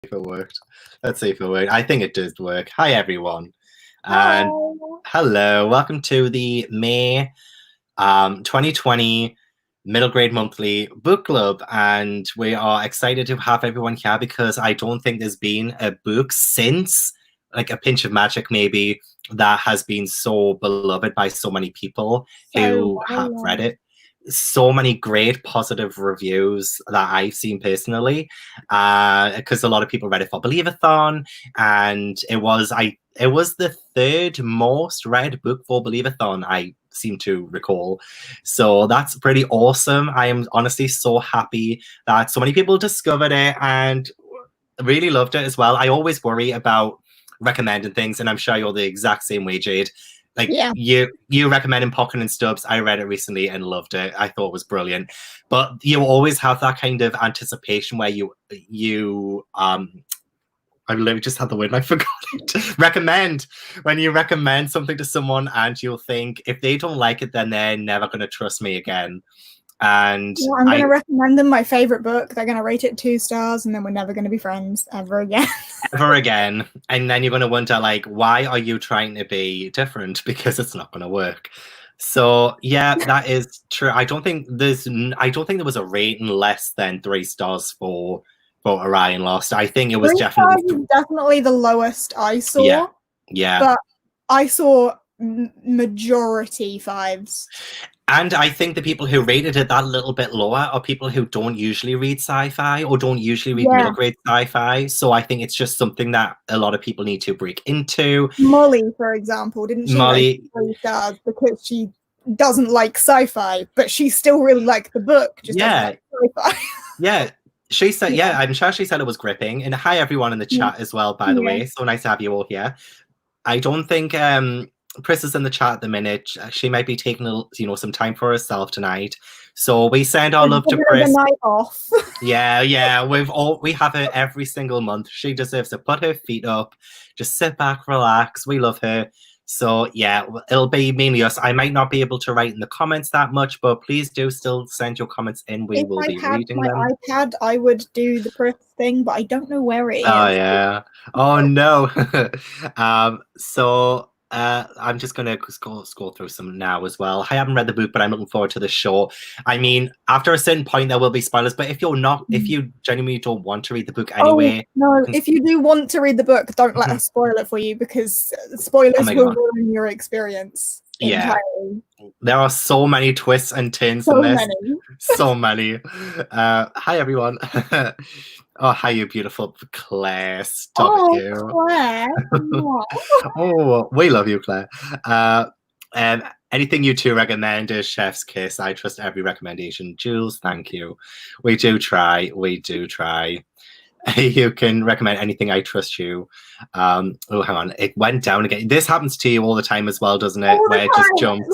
if it worked. Let's see if it worked. I think it does work. Hi, everyone. And hello. Welcome to the May 2020 Middle Grade Monthly Book Club. And we are excited to have everyone here because I don't think there's been a book since, like, A Pinch of Magic, maybe, that has been so beloved by so many people who have read it. So many great positive reviews that I've seen personally, because a lot of people read it for Believeathon, and it was the third most read book for Believeathon, I seem to recall. So that's pretty awesome. I am honestly so happy that so many people discovered it and really loved it as well. I always worry about recommending things, and I'm sure you're the exact same way, Jade. Like, you recommending Pocket and Stubbs. I read it recently and loved it. I thought it was brilliant. But you always have that kind of anticipation where I literally just had the word and I forgot it. Recommend. When you recommend something to someone and you'll think, if they don't like it, then they're never going to trust me again. And I'm going to recommend them my favorite book. They're going to rate it 2 stars, and then we're never going to be friends ever again. Ever again. And then you're going to wonder, like, why are you trying to be different? Because it's not going to work. So yeah, that is true. I don't think there was a rating less than 3 stars for Orion Lost. I think it was definitely the lowest I saw. Yeah. But I saw majority 5s. And I think the people who rated it that little bit lower are people who don't usually read sci-fi or don't usually read middle grade sci-fi. So I think it's just something that a lot of people need to break into. Molly, for example, didn't she rate 3 stars because she doesn't like sci-fi, but she still really liked the book. Just doesn't like sci-fi. Yeah. She said, I'm sure she said it was gripping. And hi, everyone in the chat as well, by the way. So nice to have you all here. I don't think Pris is in the chat at the minute. She might be taking some time for herself tonight. So we send our love to Pris. Night off. Yeah. We have her every single month. She deserves to put her feet up, just sit back, relax. We love her. So yeah, it'll be mainly us. I might not be able to write in the comments that much, but please do still send your comments in. We will be reading them. If I had my iPad, I would do the Pris thing, but I don't know where it is. Oh yeah. Oh no. So I'm just gonna scroll through some now as well. I haven't read the book, but I'm looking forward to the show. I mean, after a certain point, there will be spoilers. But if you genuinely don't want to read the book anyway, if you do want to read the book, don't let us spoil it for you, because spoilers will ruin your experience. Entirely. There are so many twists and turns in this. So many. Hi everyone. Oh, hi, you beautiful Claire. Stop it, you. Claire. Oh, we love you, Claire. Anything you two recommend is Chef's Kiss. I trust every recommendation. Jules, thank you. We do try. You can recommend anything. I trust you. Oh, hang on. It went down again. This happens to you all the time as well, doesn't it? Where it just jumps.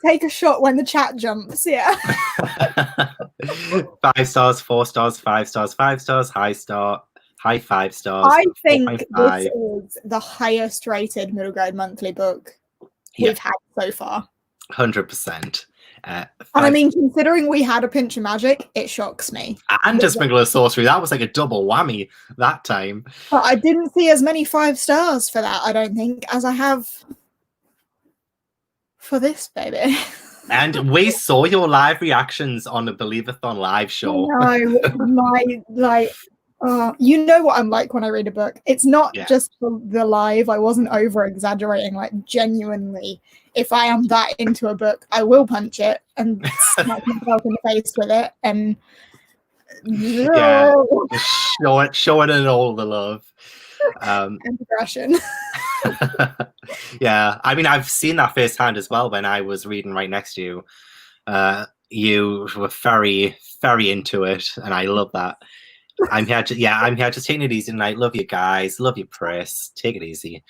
Take a shot when the chat jumps. Yeah. 5 stars, 4 stars, 5 stars, 5 stars, high 5 stars. I think this is the highest rated middle grade monthly book we've had so far. 100%. And I mean, considering we had A Pinch of Magic, it shocks me. And A Sprinkle of Sorcery, that was like a double whammy that time. But I didn't see as many 5 stars for that, I don't think, as I have for this, baby. And we saw your live reactions on the Believeathon live show. You know what I'm like when I read a book. It's not just for the live. I wasn't over exaggerating. Like, genuinely, if I am that into a book, I will punch it and smack myself in the face with it. And show it in all the love. And aggression. Yeah, I mean, I've seen that firsthand as well when I was reading right next to you. You were very, very into it, and I love that. I'm here just taking it easy tonight. Love you guys. Love you, Pris. Take it easy.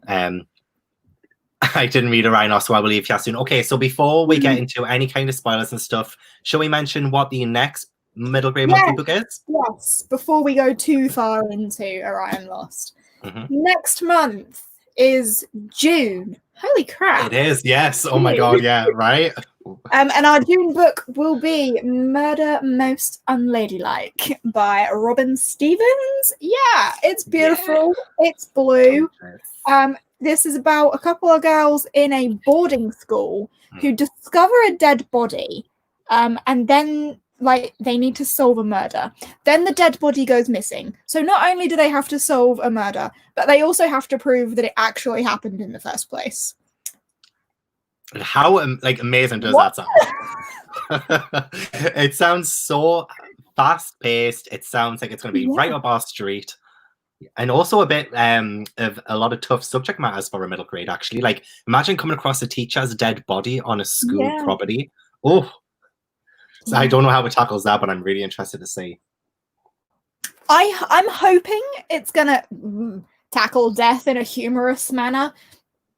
I didn't read Orion, so I will leave you soon. Okay, so before we get into any kind of spoilers and stuff, shall we mention what the next middle grade monthly book is? Yes, before we go too far into Orion Lost. Next month is June. Holy crap. It is, yes. Oh my god, yeah, right? And our June book will be Murder Most Unladylike by Robin Stevens. Yeah, it's beautiful. Yeah. It's blue. This is about a couple of girls in a boarding school who discover a dead body, and then they need to solve a murder. Then the dead body goes missing. So not only do they have to solve a murder, but they also have to prove that it actually happened in the first place. How amazing does that sound? It sounds so fast-paced. It sounds like it's going to be right up our street, and also a bit of a lot of tough subject matters for a middle grade. Actually, imagine coming across a teacher's dead body on a school property. Oh, so I don't know how it tackles that, but I'm really interested to see. I'm hoping it's gonna tackle death in a humorous manner.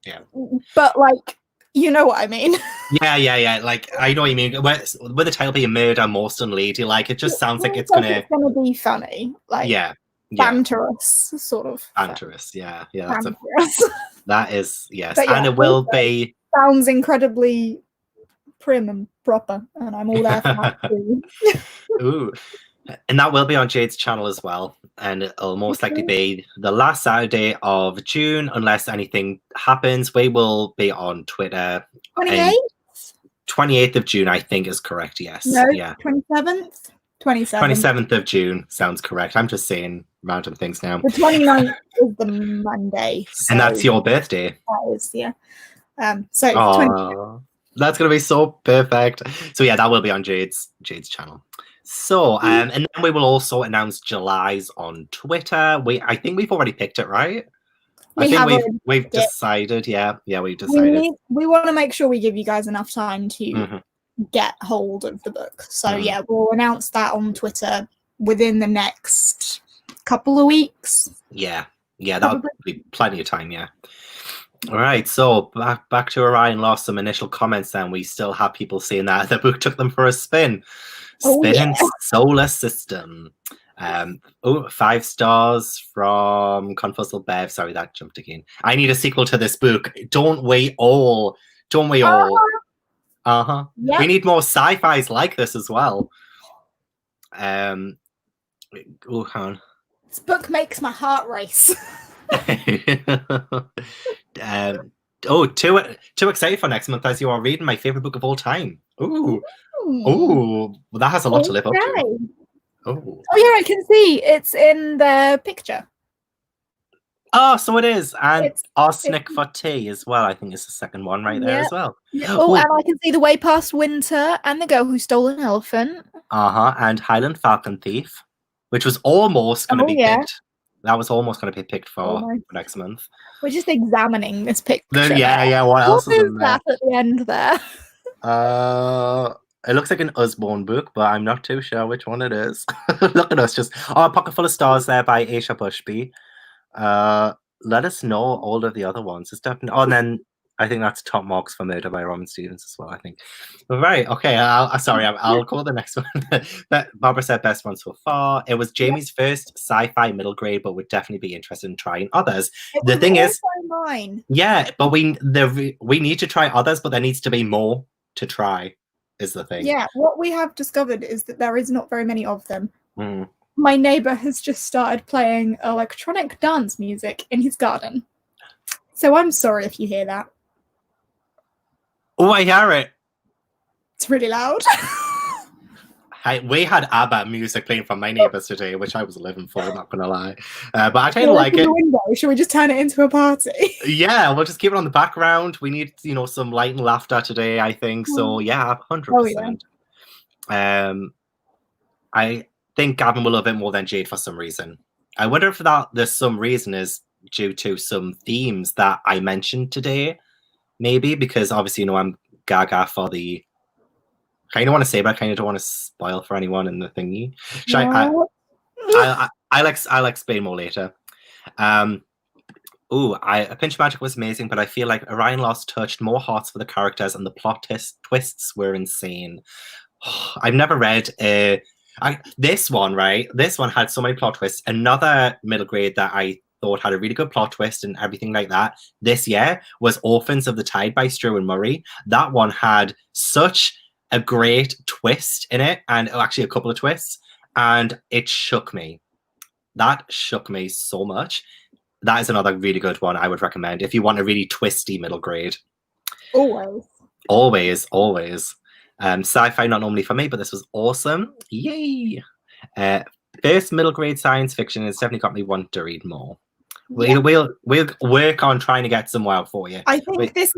Yeah, but you know what I mean. Yeah. I know what you mean. With the title being Murder Most Unladylike, it just sounds like it's gonna be funny. Banterous, sort of. Banterous, yeah. Banterous. That is, yes. And it will be... Sounds incredibly prim and proper, and I'm all there for that too. Ooh. And that will be on Jade's channel as well. And it'll most likely be the last Saturday of June, unless anything happens. We will be on Twitter. 28th? 28th of June, I think, is correct, yes. No, yeah. 27th? 27th of June sounds correct. I'm just saying random things now. The 29th is the Monday. So and that's your birthday. That is, yeah. So that's going to be so perfect. So yeah, that will be on Jade's channel. So, and then we will also announce July's on Twitter. I think we've already picked it, right? We've decided. Yeah, we've decided. We want to make sure we give you guys enough time to get hold of the book. So yeah, we'll announce that on Twitter within the next couple of weeks. Yeah, that'll be plenty of time. Yeah. All right, so back to Orion lost some initial comments, and we still have people saying that the book took them for a spin. Spinning solar system. 5 stars from Confuzzled Bev. Sorry, that jumped again. I need a sequel to this book. Don't we all? Yep. We need more sci-fis like this as well. Hang on. This book makes my heart race. Too excited for next month as you are reading my favorite book of all time. Well, that has a lot to live up to. Oh yeah, I can see it's in the picture. Oh, so it is, and it's Arsenic for Tea as well. I think it's the second one right there as well. Oh, and I can see The Way Past Winter and The Girl Who Stole an Elephant. And Highland Falcon Thief, which was almost going to be picked. That was almost going to be picked for next month. We're just examining this picture. Yeah. What else is in there? That at the end there? It looks like an Usborne book, but I'm not too sure which one it is. Look at us, just A Pocket Full of Stars there by Aisha Bushby. Let us know all of the other ones. It's definitely. Oh, and then I think that's top marks for Murder by Robin Stevens as well. I think. But right, okay. I'll call the next one. Barbara said best one so far. It was Jamie's first sci-fi middle grade, but would definitely be interested in trying others. The thing is, mine. Yeah, but we need to try others, but there needs to be more to try. Is the thing. Yeah, what we have discovered is that there is not very many of them. My neighbor has just started playing electronic dance music in his garden. So I'm sorry if you hear that. Oh, I hear it. It's really loud. We had ABBA music playing from my neighbors today, which I was living for, not gonna lie. But I kind of like it. Window. Should we just turn it into a party? Yeah, we'll just keep it on the background. We need, some light and laughter today, I think. So yeah, 100%. I think Gavin will love it more than Jade for some reason. I wonder if there's some reason is due to some themes that I mentioned today, maybe because obviously I'm gaga for the. Kind of want to say, but I kind of don't want to spoil for anyone in the thingy. I'll explain more later. A Pinch of Magic was amazing, but I feel like Orion Lost touched more hearts for the characters, and the plot twists were insane. I've never read this one, right? This one had so many plot twists. Another middle grade that I thought had a really good plot twist and everything like that this year was Orphans of the Tide by Strew and Murray. That one had such a great twist in it, and actually a couple of twists, and it shook me. That shook me so much. That is another really good one I would recommend if you want a really twisty middle grade. Always. Sci-fi not normally for me, but this was awesome. Yay! First middle grade science fiction has definitely got me wanting to read more. We'll work on trying to get some out for you. I think this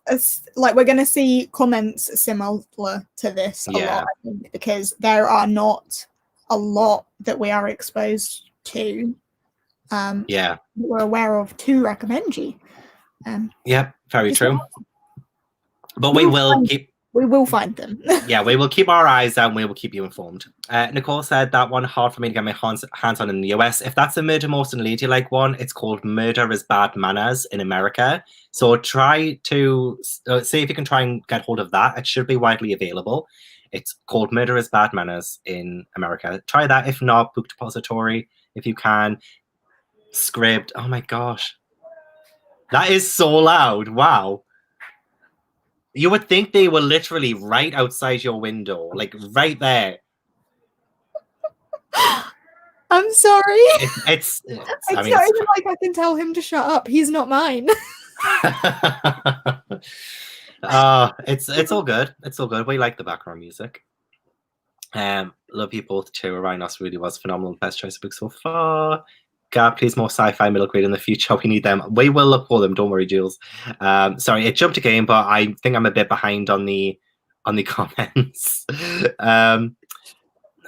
is like we're going to see comments similar to this a lot, I think, because there are not a lot that we are exposed to. We're aware of to recommend you. Very true. But we will find them. We will keep our eyes out and we will keep you informed. Nicole said that one hard for me to get my hands on in the US. If that's a Murder Most Unladylike one, it's called Murder is Bad Manners in America. So try to see if you can try and get hold of that. It should be widely available. It's called Murder is Bad Manners in America. Try that. If not, Book Depository if you can. Scribd. Oh my gosh. That is so loud. Wow. You would think they were literally right outside your window, like right there. I'm sorry. It's not even like I can tell him to shut up. He's not mine. It's all good. It's all good. We like the background music. Love you both too. Orion really was phenomenal. Best choice of book so far. Gab, please more sci-fi middle grade in the future. We need them. We will look for them. Don't worry, Jules. Sorry, it jumped again, but I think I'm a bit behind on the comments. I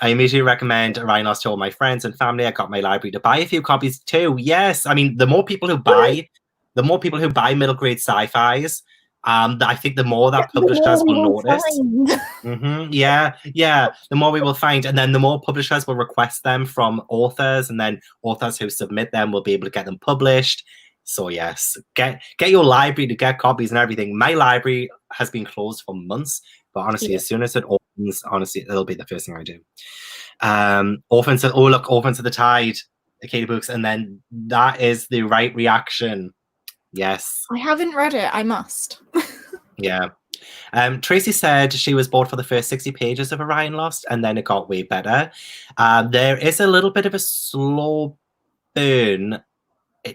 immediately recommend Orion Lost to all my friends and family. I got my library to buy a few copies too. Yes, I mean the more people who buy middle grade sci-fis, I think the more that publishers will notice. The more we will find, and then the more publishers will request them from authors, and then authors who submit them will be able to get them published. So yes, get your library to get copies and everything. My library has been closed for months, but honestly, as soon as it opens, honestly, it'll be the first thing I do. Orphans of the Tide, Acadia Books, and then that is the right reaction. Yes. I haven't read it. I must. Tracy said she was bored for the first 60 pages of Orion Lost, and then it got way better. There is a little bit of a slow burn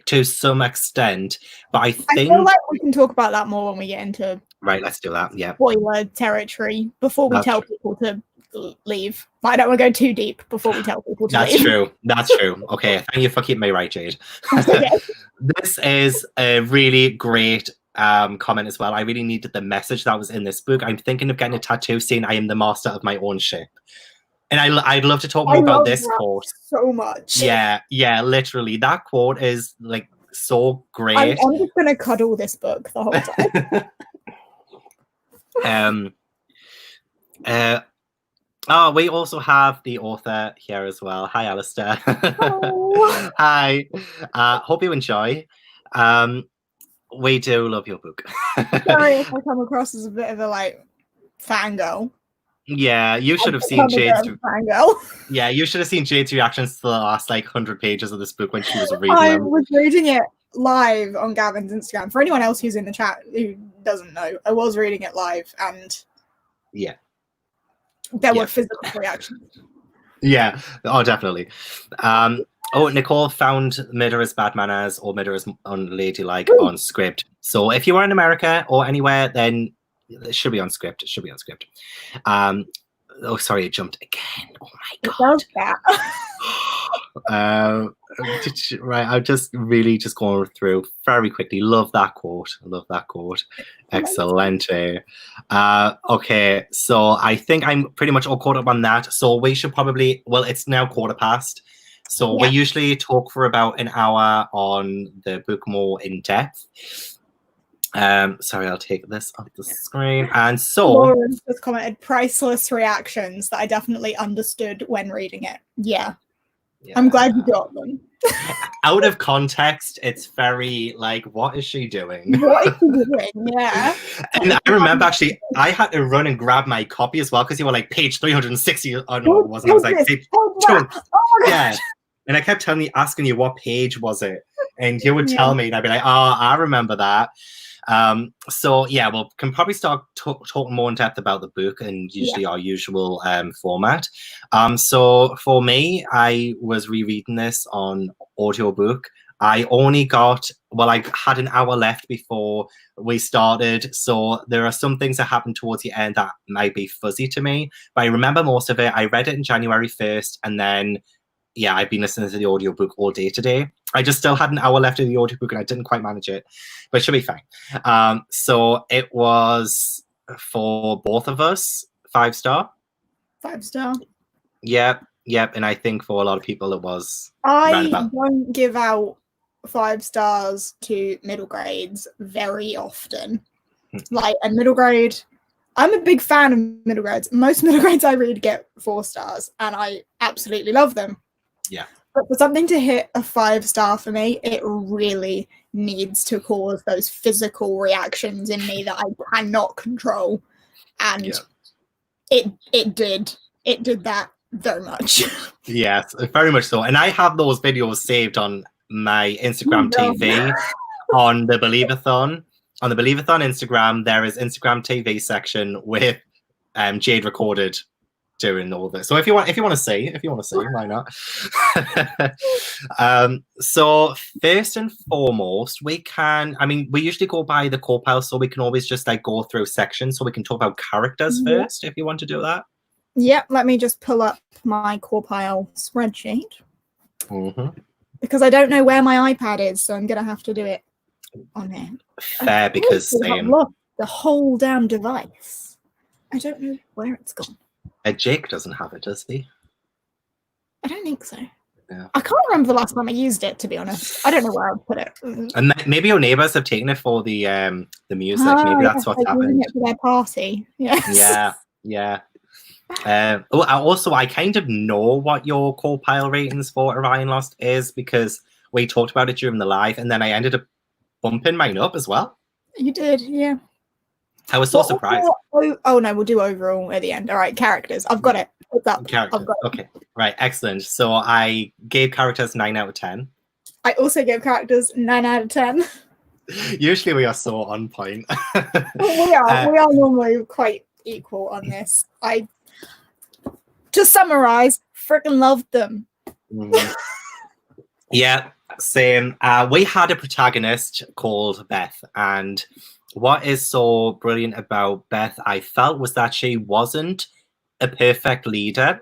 to some extent, but I feel like we can talk about that more when we get into let's do that. Spoiler territory before we tell people to leave. I don't want to go too deep before we tell people to leave. That's true. Okay, thank you for keeping me right, Jade. This is a really great comment as well. I really needed the message that was in this book. I'm thinking of getting a tattoo saying I am the master of my own ship. And I'd love to talk more about this quote. So much. Yeah, literally. That quote is like so great. I'm just going to cuddle this book the whole time. We also have the author here as well. Hi, Alastair. Hi. Hope you enjoy. We do love your book. Sorry if I come across as a bit of a fangirl. Yeah, you should have seen Jade's. Yeah, you should have seen Jade's reactions to the last 100 pages of this book when she was reading I them. was reading it live on Gavin's Instagram. For anyone else who's in the chat who doesn't know, I was reading it live, and there were physical reactions. Yeah, definitely. Nicole found Murder is Bad Manners or Murder is Unladylike on Scribd. So if you are in America or anywhere, then it should be on Scribd. It should be on Scribd. Sorry, it jumped again. Oh my god. I'm just really going through very quickly. Love that quote. Excellent. Okay, so I think I'm pretty much all caught up on that. So we should probably, it's now 1:15. So we usually talk for about an hour on the book more in depth. Sorry, I'll take this off the screen. And so Lauren just commented priceless reactions that I definitely understood when reading it. Yeah. I'm glad you got them. Out of context, it's very what is she doing? What is she doing? Yeah. And I remember actually, I had to run and grab my copy as well because you were page 360. Oh no, it wasn't. I was page 2. Yeah. And I kept asking you what page was it. And you would tell me, and I'd be like, oh, I remember that. So yeah, we'll can probably start talking more in depth about the book and usually our usual format. So for me, I was rereading this on audiobook. I only got, well, I had an hour left before we started, so there are some things that happened towards the end that might be fuzzy to me, but I remember most of it. I read it in January 1st, and then yeah, I've been listening to the audiobook all day today. I just still had an hour left of the audiobook and I didn't quite manage it, but it should be fine. So it was, for both of us, 5-star. 5-star. Yep. And I think for a lot of people it was. I don't give out 5 stars to middle grades very often. Like a middle grade, I'm a big fan of middle grades. Most middle grades I read get 4 stars and I absolutely love them. Yeah. But for something to hit a 5-star for me, it really needs to cause those physical reactions in me that I cannot control. And it did that very much. Yes, very much so. And I have those videos saved on my Instagram TV on the Believathon. On the Believathon Instagram, there is Instagram TV section with Jade recorded doing all this. So if you want to see, why not? So first and foremost, we usually go by the core pile, so we can always just like go through sections, so we can talk about characters first, if you want to do that. Yep, let me just pull up my core pile spreadsheet. Because I don't know where my iPad is, so I'm gonna have to do it on there. Fair, because I've lost the whole damn device. I don't know where it's gone. Jake doesn't have it, does he? I don't think so. Yeah. I can't remember the last time I used it, to be honest. I don't know where I put it. And maybe your neighbours have taken it for the music. Maybe that's what's happened. It for their party. Yes. Yeah. I kind of know what your core pile ratings for Orion Lost is because we talked about it during the live, and then I ended up bumping mine up as well. You did, yeah. I was so surprised. Oh no, we'll do overall at the end. All right, characters. I've got it. What's up? Characters. I've got it. Okay, right, excellent. So I gave characters 9 out of 10. I also gave characters 9 out of 10. Usually we are so on point. We are normally quite equal on this. To summarize, freaking loved them. Yeah, same. We had a protagonist called Beth, and what is so brilliant about Beth, I felt, was that she wasn't a perfect leader.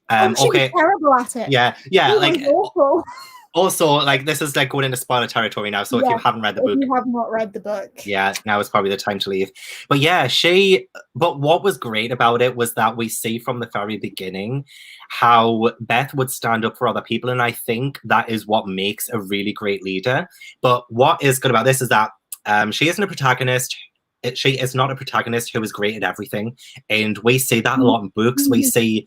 She was terrible at it. Yeah, like awful. Also, like, this is like going into spoiler territory now, so if you haven't read the book, you have not read the book, now is probably the time to leave. But yeah, but what was great about it was that we see from the very beginning how Beth would stand up for other people, and I think that is what makes a really great leader. But what is good about this is that she isn't a protagonist. She is not a protagonist who is great at everything, and we see that a lot in books. We see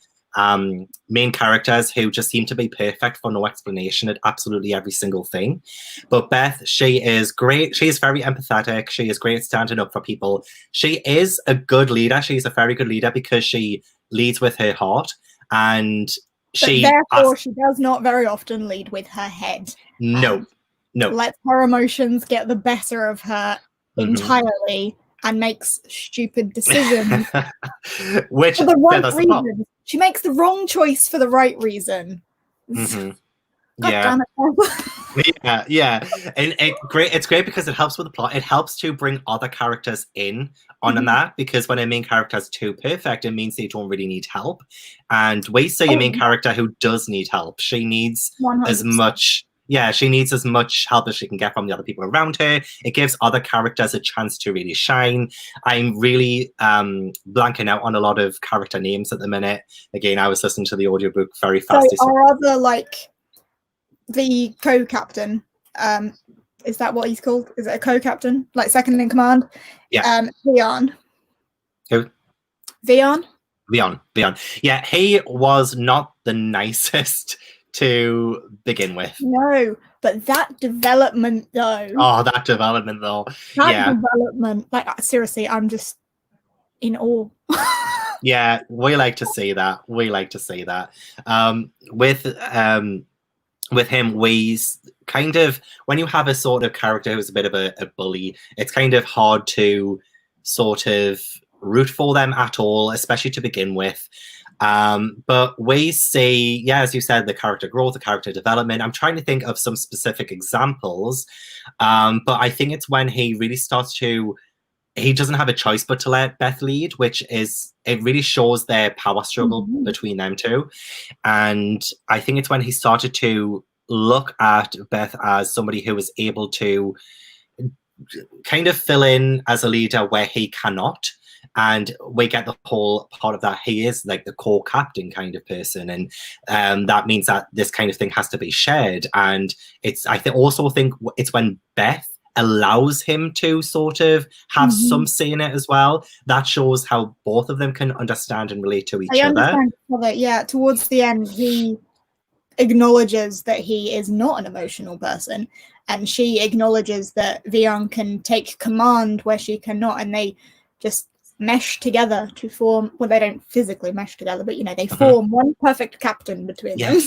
main characters who just seem to be perfect for no explanation at absolutely every single thing. But Beth, she is great. She is very empathetic. She is great at standing up for people. She is a good leader. She's a very good leader because she leads with her heart, and she does not very often lead with her head. No. Lets her emotions get the better of her entirely and makes stupid decisions. Which for the right reason. She makes the wrong choice for the right reason. Yeah. Damn it. yeah. And it's great because it helps with the plot. It helps to bring other characters in on that, because when a main character is too perfect, it means they don't really need help. And we see a main character who does need help. She needs 100%. As much help as she can get from the other people around her. It gives other characters a chance to really shine. I'm really blanking out on a lot of character names at the minute. Again, I was listening to the audiobook very fast. So our other, like, the co-captain, is that what he's called? Is it a co-captain? Like, second in command? Yeah. Vion. Who? Vion. Yeah, he was not the nicest to begin with. No, but that development though. That development. Like, seriously, I'm just in awe. Yeah, we like to see that. With with him, kind of, when you have a sort of character who's a bit of a bully, it's kind of hard to sort of root for them at all, especially to begin with. But we see, yeah, as you said, the character growth, the character development. I'm trying to think of some specific examples, but I think it's when he really starts to, he doesn't have a choice but to let Beth lead, which is, it really shows their power struggle between them two. And I think it's when he started to look at Beth as somebody who was able to kind of fill in as a leader where he cannot. And we get the whole part of that. He is like the core captain kind of person. And that means that this kind of thing has to be shared. And also think it's when Beth allows him to sort of have some say in it as well. That shows how both of them can understand and relate to each other. Yeah, towards the end, he acknowledges that he is not an emotional person, and she acknowledges that Vian can take command where she cannot, and they just mesh together to form, well, they don't physically mesh together, but, you know, they form one perfect captain between them.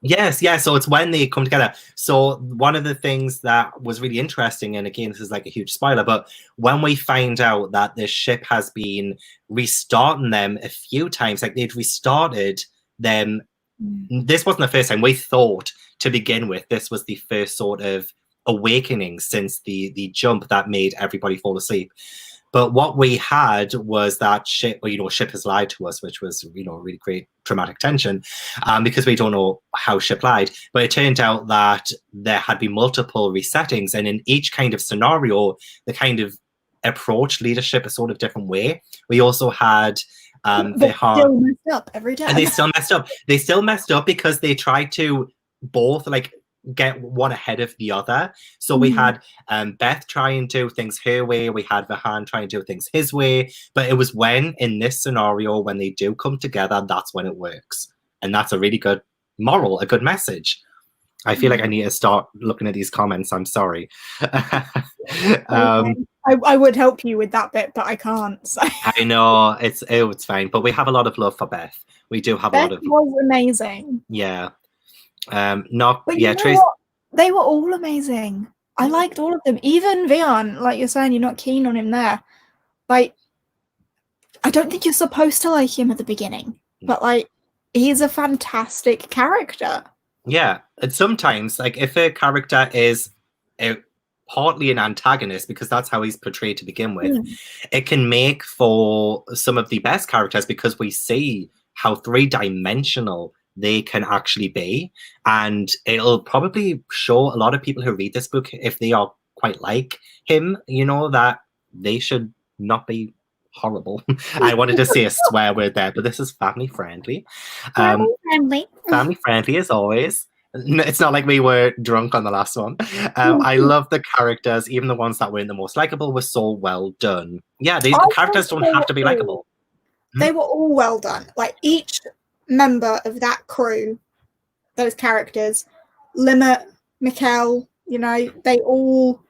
Yes. So it's when they come together. So one of the things that was really interesting, and again, this is like a huge spoiler, but when we find out that this ship has been restarting them a few times, like they'd restarted them. This wasn't the first time. We thought to begin with, this was the first sort of awakening since the jump that made everybody fall asleep. But what we had was that ship has lied to us, which was, really great dramatic tension, because we don't know how ship lied. But it turned out that there had been multiple resettings, and in each kind of scenario, the kind of approach leadership a sort of different way. We also had they still messed up every time. And they still messed up. They still messed up because they tried to both get one ahead of the other. So we had Beth trying to do things her way. We had Vahan trying to do things his way. But it was when, in this scenario, when they do come together, that's when it works. And that's a really good moral, a good message. I feel like I need to start looking at these comments. I'm sorry. I would help you with that bit, but I can't. So. I know, it's fine. But we have a lot of love for Beth. We do have a lot of... Beth was amazing. Yeah. Trace. They were all amazing. I liked all of them. Even Vian, like you're saying, you're not keen on him there. Like, I don't think you're supposed to like him at the beginning, but he's a fantastic character. Yeah, and sometimes, if a character is partly an antagonist, because that's how he's portrayed to begin with, it can make for some of the best characters, because we see how three-dimensional they can actually be. And it'll probably show a lot of people who read this book, if they are quite like him, that they should not be horrible. I wanted to say a swear word there, but this is family friendly. Family friendly as always. It's not like we were drunk on the last one. I love the characters, even the ones that weren't the most likable were so well done. Yeah, the characters don't have to be likable. They were all well done. Like, each member of that crew, those characters, Limit, Mikkel, they all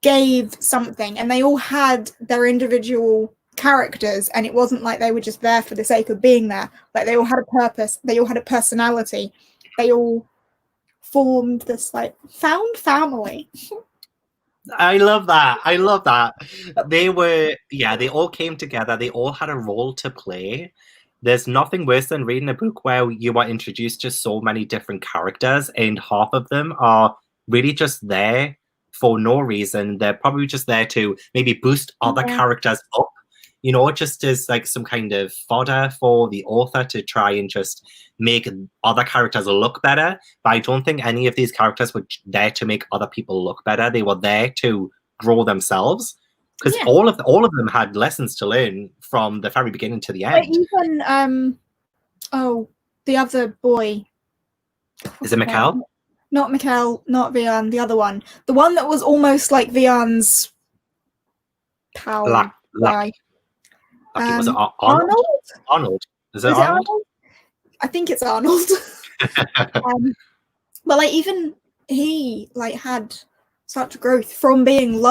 gave something, and they all had their individual characters, and it wasn't like they were just there for the sake of being there. Like, they all had a purpose, they all had a personality, they all formed this found family. I love that. They all came together, they all had a role to play. There's nothing worse than reading a book where you are introduced to so many different characters, and half of them are really just there for no reason. They're probably just there to maybe boost other characters up, just as some kind of fodder for the author to try and just make other characters look better. But I don't think any of these characters were there to make other people look better. They were there to grow themselves. Because all of them had lessons to learn from the very beginning to the end. Even the other boy. Is it Mikkel? Not Mikkel, not Vian, the other one. The one that was almost like Vian's pal. Was it Arnold? Arnold. Is it Arnold? I think it's Arnold. But even he had such growth from being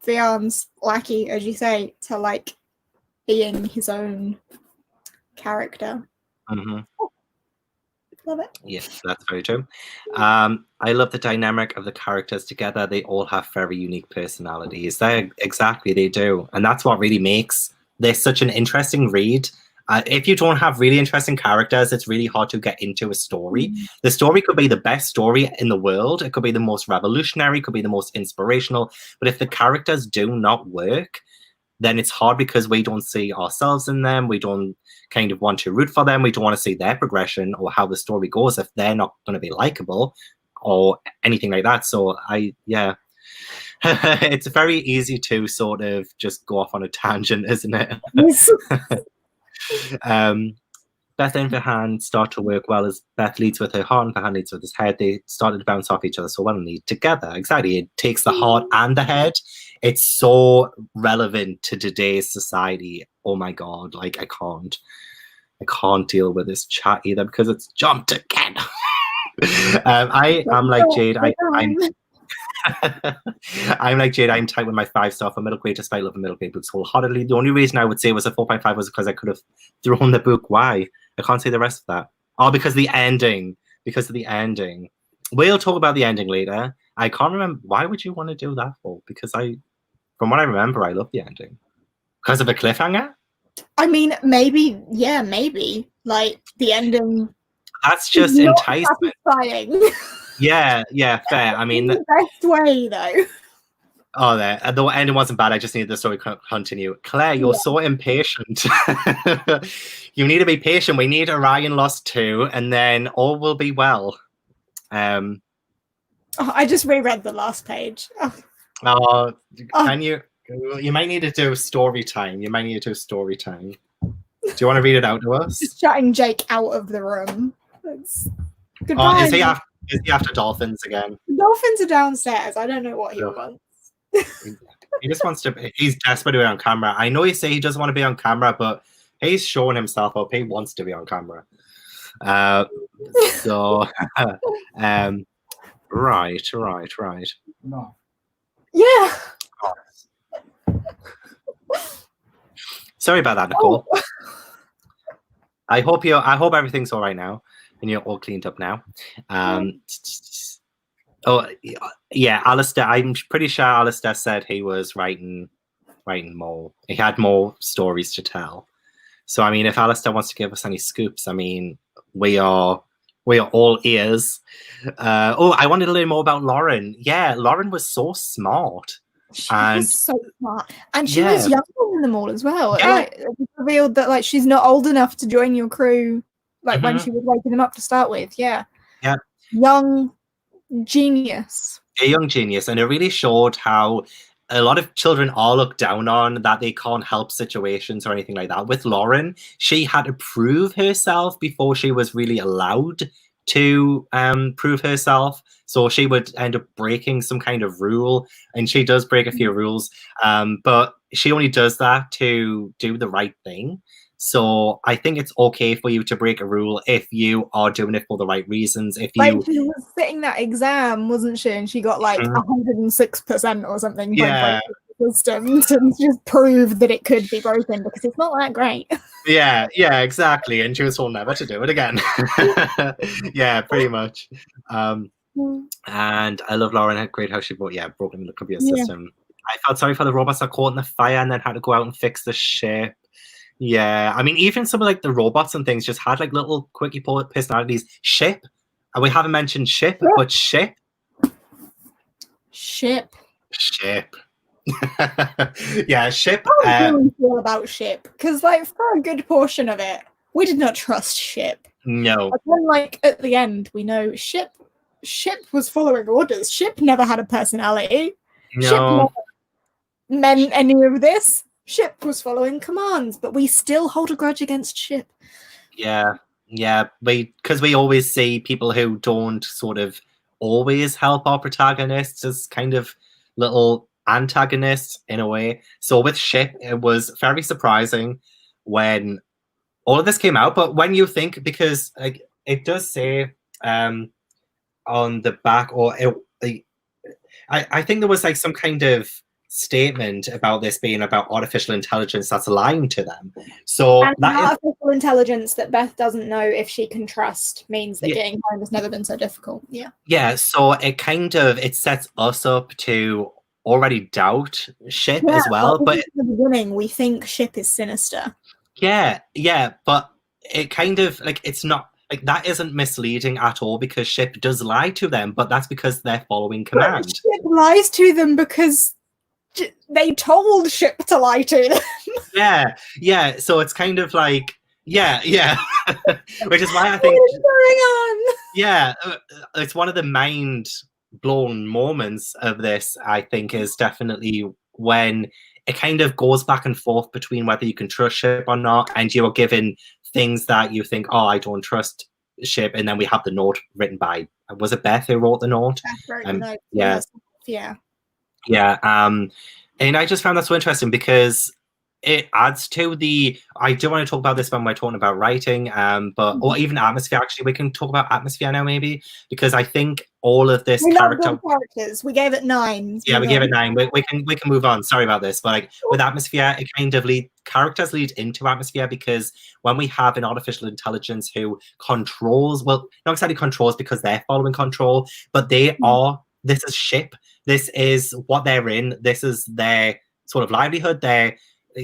Vian's lackey, as you say, to being his own character. Love it. Yes, that's very true. I love the dynamic of the characters together. They all have very unique personalities. Exactly, they do. And that's what really makes this such an interesting read. If you don't have really interesting characters, it's really hard to get into a story. The story could be the best story in the world. It could be the most revolutionary, could be the most inspirational. But if the characters do not work, then it's hard because we don't see ourselves in them. We don't kind of want to root for them. We don't want to see their progression or how the story goes if they're not going to be likable or anything like that. So it's very easy to sort of just go off on a tangent, isn't it? Beth and Vahan start to work well as Beth leads with her heart and Vahan leads with his head. They started to bounce off each other so well and lead together. Exactly. It takes the heart and the head. It's so relevant to today's society. Oh my God. Like I can't deal with this chat either because it's jumped again. I am like Jade. I'm like Jade. I'm tight with my 5-star for middle grade despite loving middle grade books wholeheartedly. The only reason I would say it was a 4.5 was because I could have thrown the book. Why? I can't say the rest of that. Oh, because the ending. Because of the ending. We'll talk about the ending later. I can't remember. Why would you want to do that for? Because from what I remember, I love the ending. Because of a cliffhanger? I mean, maybe. Yeah, maybe. Like, the ending. That's just enticement. Satisfying. Yeah, fair. I mean, the best way, though. Oh, the ending wasn't bad. I just needed the story to continue. Claire, you're so impatient. You need to be patient. We need Orion Lost 2, and then all will be well. I just reread the last page. Can you? You might need to do story time. Do you want to read it out to us? Just shutting Jake out of the room. Goodbye. Is he after dolphins again? Dolphins are downstairs. I don't know what he wants. He just wants to. He's desperate to be on camera. I know you say he doesn't want to be on camera, but he's showing himself up. He wants to be on camera. Right. No. Yeah. Sorry about that, Nicole. I hope everything's all right now and you're all cleaned up now. Alastair. I'm pretty sure Alastair said he was writing more. He had more stories to tell. So I mean, if Alastair wants to give us any scoops, I mean, we are all ears. I wanted to learn more about Lauren. Yeah, Lauren was so smart. She was so smart, and she was younger than them all as well. Yeah. Like, it was revealed that she's not old enough to join your crew, when she was waking them up to start with. Yeah. Young genius. A young genius, and it really showed how a lot of children are looked down on, that they can't help situations or anything like that. With Lauren, she had to prove herself before she was really allowed to prove herself. So she would end up breaking some kind of rule, and she does break a few rules, but she only does that to do the right thing. So I think it's okay for you to break a rule if you are doing it for the right reasons. If you she was sitting that exam, wasn't she? And she got 106% or something. Yeah. System to just prove that it could be broken because it's not that great. Yeah, exactly. And she was told never to do it again. Yeah, pretty much. And I love Lauren. Great how she broken the computer system. I felt sorry for the robots that caught in the fire and then had to go out and fix the ship. Yeah, I mean, even some of the robots and things just had little quirky personalities. Ship, and we haven't mentioned Ship, but Ship. Yeah, Ship. How do we feel about Ship? Because for a good portion of it, we did not trust Ship. No. But then, at the end, we know Ship was following orders. Ship never had a personality. No. Ship never meant any of this. Ship was following commands, but we still hold a grudge against Ship. Yeah, because we always see people who don't sort of always help our protagonists as kind of little antagonists in a way. So with Ship, it was very surprising when all of this came out. But when you think, because it does say on the back, or I think there was some kind of statement about this being about artificial intelligence that's lying to them. So and artificial intelligence that Beth doesn't know if she can trust means that getting home has never been so difficult. Yeah, so it sets us up to already doubt Ship as well. But in the beginning, we think Ship is sinister. Yeah, but it kind of like it's not like that isn't misleading at all because Ship does lie to them, but that's because they're following command. But Ship lies to them because they told Ship to lie to them. Yeah. So it's kind of like which is why I think what is going on? Yeah, it's one of the mind blown moments of this. I think is definitely when it kind of goes back and forth between whether you can trust Ship or not, and you are given things that you think, oh, I don't trust Ship, and then we have the note written by, was it Beth who wrote the note? Beth wrote the note. Yeah. And I just found that so interesting because it adds to the. I do want to talk about this when we're talking about writing, or even atmosphere. Actually, we can talk about atmosphere now, maybe, because I think all of this characters. We gave it 9. Yeah, we gave it 9. We can move on. Sorry about this, but like with atmosphere, it kind of characters lead into atmosphere because when we have an artificial intelligence who controls, well, not exactly controls because they're following control, but they are. This is Ship. This is what they're in. This is their sort of livelihood. They're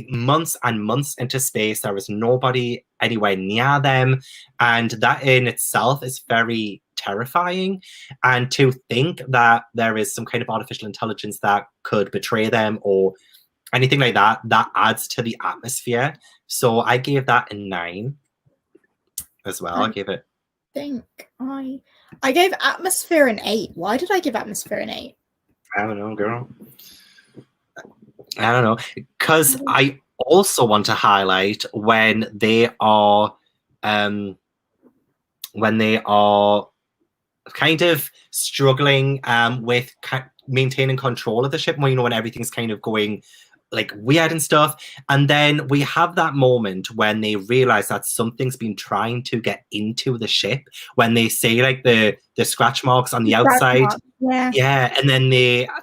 months and months into space. There is nobody anywhere near them, and that in itself is very terrifying. And to think that there is some kind of artificial intelligence that could betray them or anything like that adds to the atmosphere. So I gave that a 9 as well. I gave it. I gave atmosphere an 8. Why did I give atmosphere an 8? I don't know, girl. I don't know, because I also want to highlight when they are kind of struggling with maintaining control of the ship, when when everything's kind of going like weird and stuff, and then we have that moment when they realize that something's been trying to get into the ship, when they see like the scratch marks on the outside. And then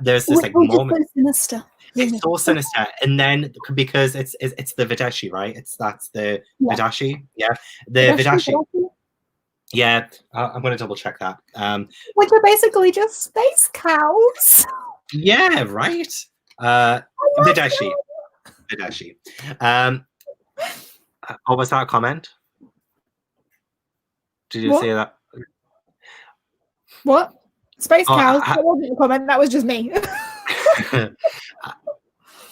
there's this like moment. Sinister. It's so sinister, and then because it's the Videshi, right? That's the Videshi, the Videshi. Yeah, I'm going to double check that. Which are basically just space cows. Yeah, right. Videshi. Oh, was that a comment? Did you say that? What? Space cows? That wasn't a comment. That was just me.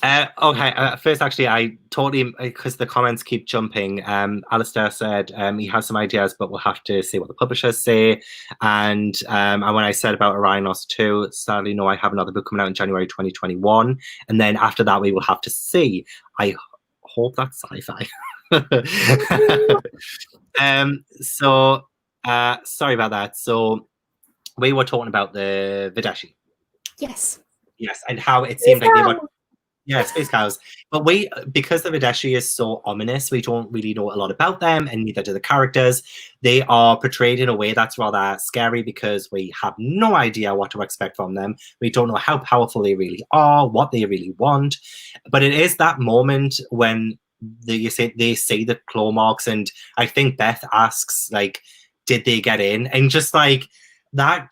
Okay, first, actually, I totally, because the comments keep jumping. Alastair said he has some ideas, but we'll have to see what the publishers say. And when I said about Orion Lost 2, sadly, no, I have another book coming out in January 2021. And then after that, we will have to see. I hope that's sci-fi. Sorry about that. So we were talking about the Videshi. Yes, and how it seemed like they were. Yeah, space cows. But because the Videshi is so ominous, we don't really know a lot about them, and neither do the characters. They are portrayed in a way that's rather scary because we have no idea what to expect from them. We don't know how powerful they really are, what they really want. But it is that moment when they see the claw marks, and I think Beth asks, like, did they get in? And just like that,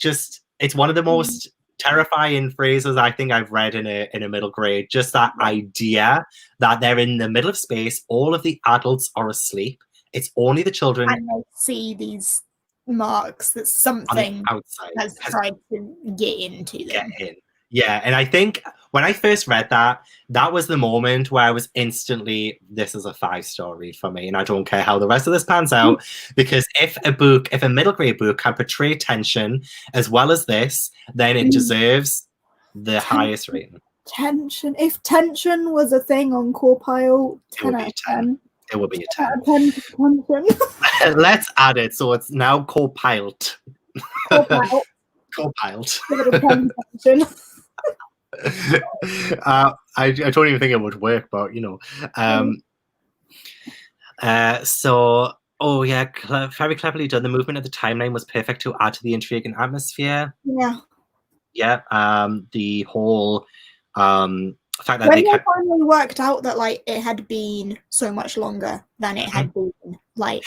it's one of the most terrifying phrases I think I've read in a middle grade. Just that idea that they're in the middle of space, all of the adults are asleep, it's only the children, and they see these marks that something outside has tried to get into them. Yeah, and I think when I first read that was the moment where I was instantly, this is a 5 story for me, and I don't care how the rest of this pans out, because if a middle grade book can portray tension as well as this, then it deserves the highest rating. Tension. If tension was a thing on Core Pile, 10 out of 10. It would be a 10. 10 Let's add it, so it's now co-piled. Co-piled. I don't even think it would work, but you know. Very cleverly done. The movement of the timeline was perfect to add to the intrigue and atmosphere. Yeah. The whole fact that when they finally worked out that like it had been so much longer than it had been, like.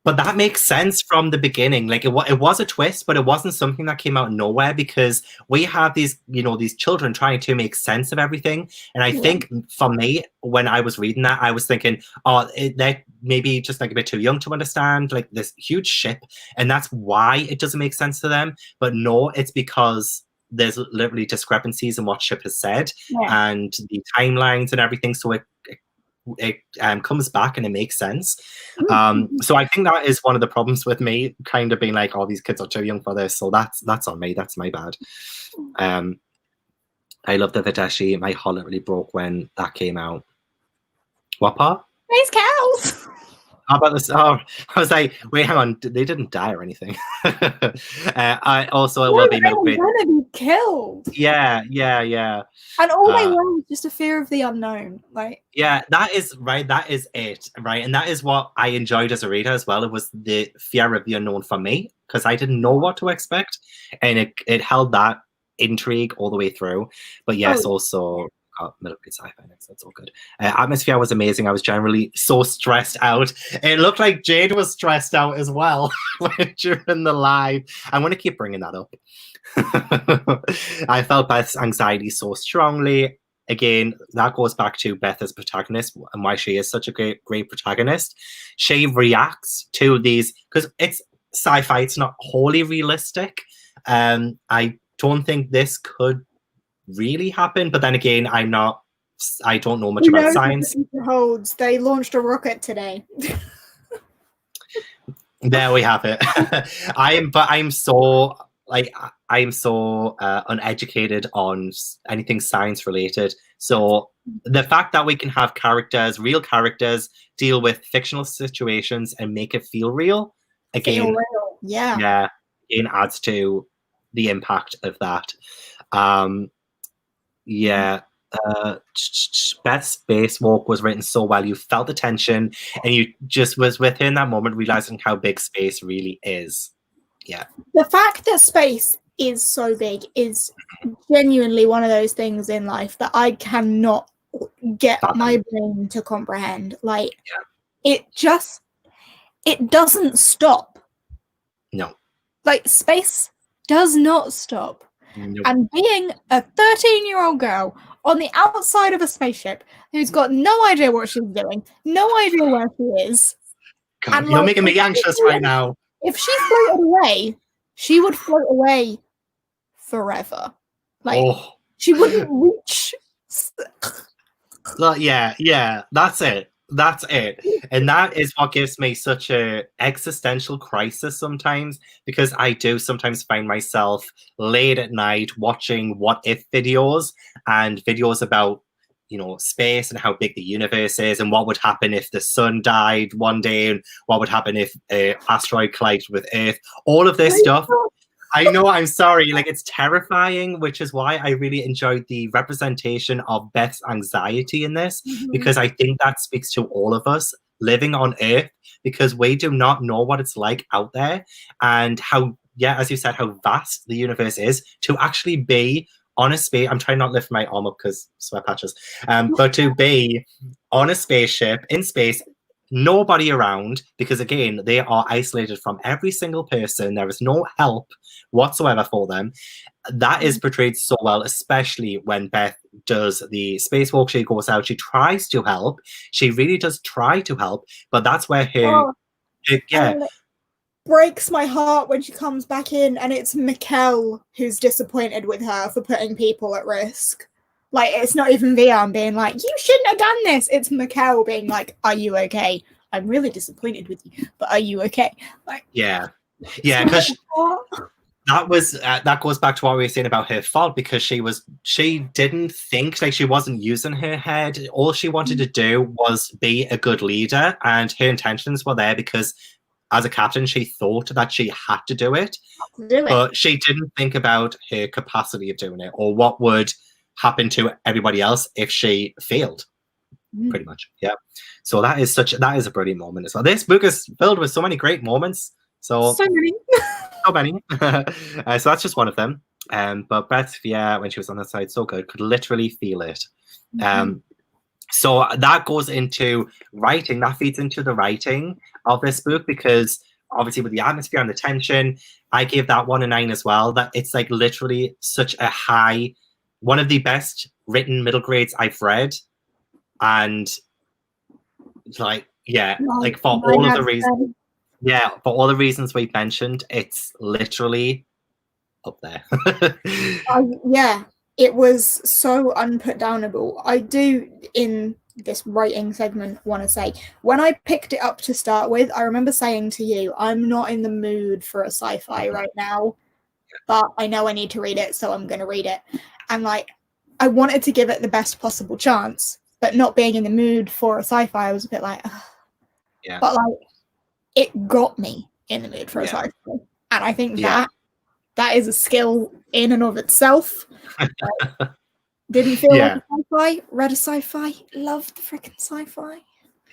But that makes sense from the beginning. Like it was a twist, but it wasn't something that came out of nowhere, because we have these, you know, these children trying to make sense of everything. And I think for me, when I was reading that, I was thinking, oh, they're maybe just like a bit too young to understand like this huge ship, and that's why it doesn't make sense to them. But no, it's because there's literally discrepancies in what ship has said and the timelines and everything. So it comes back and it makes sense. So I think that is one of the problems with me kind of being like, oh, these kids are too young for this. So that's on me. That's my bad. I love the Videshi. My heart literally broke when that came out. What part? These cows. How about this? Oh, I was like, wait, hang on. They didn't die or anything. I also it will be gonna be killed. Yeah. And all they want is just a fear of the unknown. Like, yeah, that is right. That is it, right? And that is what I enjoyed as a reader as well. It was the fear of the unknown for me, because I didn't know what to expect, and it held that intrigue all the way through. But yes, also. Middle grade sci-fi next. That's all good. Atmosphere was amazing. I was generally so stressed out. It looked like Jade was stressed out as well during the live. I'm going to keep bringing that up. I felt Beth's anxiety so strongly. Again, that goes back to Beth as protagonist and why she is such a great protagonist. She reacts to these, because it's sci-fi. It's not wholly realistic. I don't think this could really happen, but then again, I don't know much about science. Holds. They launched a rocket today. There we have it. I'm so uneducated on anything science related. So the fact that we can have real characters, deal with fictional situations and make it feel real, again, it adds to the impact of that. Beth's spacewalk was written so well. You felt the tension, and you just was with her in that moment, realizing how big space really is. Yeah. The fact that space is so big is genuinely one of those things in life that I cannot get my brain to comprehend. Like, it doesn't stop. No. Like, space does not stop. Nope. And being a 13-year-old girl on the outside of a spaceship who's got no idea what she's doing, no idea where she is. God, you're making me anxious right now. If she floated away, she would float away forever. Like, she wouldn't reach. Yeah, that's it. That's it. And that is what gives me such a existential crisis sometimes, because I do sometimes find myself late at night watching what if videos and videos about, you know, space and how big the universe is and what would happen if the sun died one day and what would happen if an asteroid collided with Earth. All of this stuff. I know, I'm sorry, like, it's terrifying, which is why I really enjoyed the representation of Beth's anxiety in this, because I think that speaks to all of us living on Earth, because we do not know what it's like out there, and how, as you said, how vast the universe is. To actually be on a space, I'm trying not to lift my arm up because sweat patches, but to be on a spaceship in space, nobody around, because again, they are isolated from every single person. There is no help whatsoever for them. That is portrayed so well, especially when Beth does the spacewalk. She goes out, she tries to help. She really does try to help, but that's where it breaks my heart when she comes back in and it's Mikkel who's disappointed with her for putting people at risk. Like, it's not even Vian being like, you shouldn't have done this. It's Mikkel being like, are you okay? I'm really disappointed with you, but are you okay? Like, because that goes back to what we were saying about her fault, because she didn't think, like, she wasn't using her head. All she wanted to do was be a good leader, and her intentions were there because as a captain, she thought that she had to do it, but she didn't think about her capacity of doing it or what would happen to everybody else if she failed. Pretty much, so that is a brilliant moment as well. This book is filled with so many great moments, so many. So that's just one of them. But Breath of Fire, when she was on the side, so good, could literally feel it. So that goes into writing, that feeds into the writing of this book, because obviously with the atmosphere and the tension, I gave that 1 a 9 as well. That it's like literally such a high, one of the best written middle grades I've read. And like, yeah, like for all of the reasons, for all the reasons we mentioned, it's literally up there. Yeah, it was so unputdownable. I do, in this writing segment, want to say, when I picked it up to start with, I remember saying to you, I'm not in the mood for a sci-fi right now, but I know I need to read it, so I'm going to read it. And like, I wanted to give it the best possible chance, but not being in the mood for a sci-fi, I was a bit like, ugh. Yeah. But like, it got me in the mood for a sci-fi. And I think that is a skill in and of itself. Like, didn't feel like a sci-fi, read a sci-fi, loved the freaking sci-fi.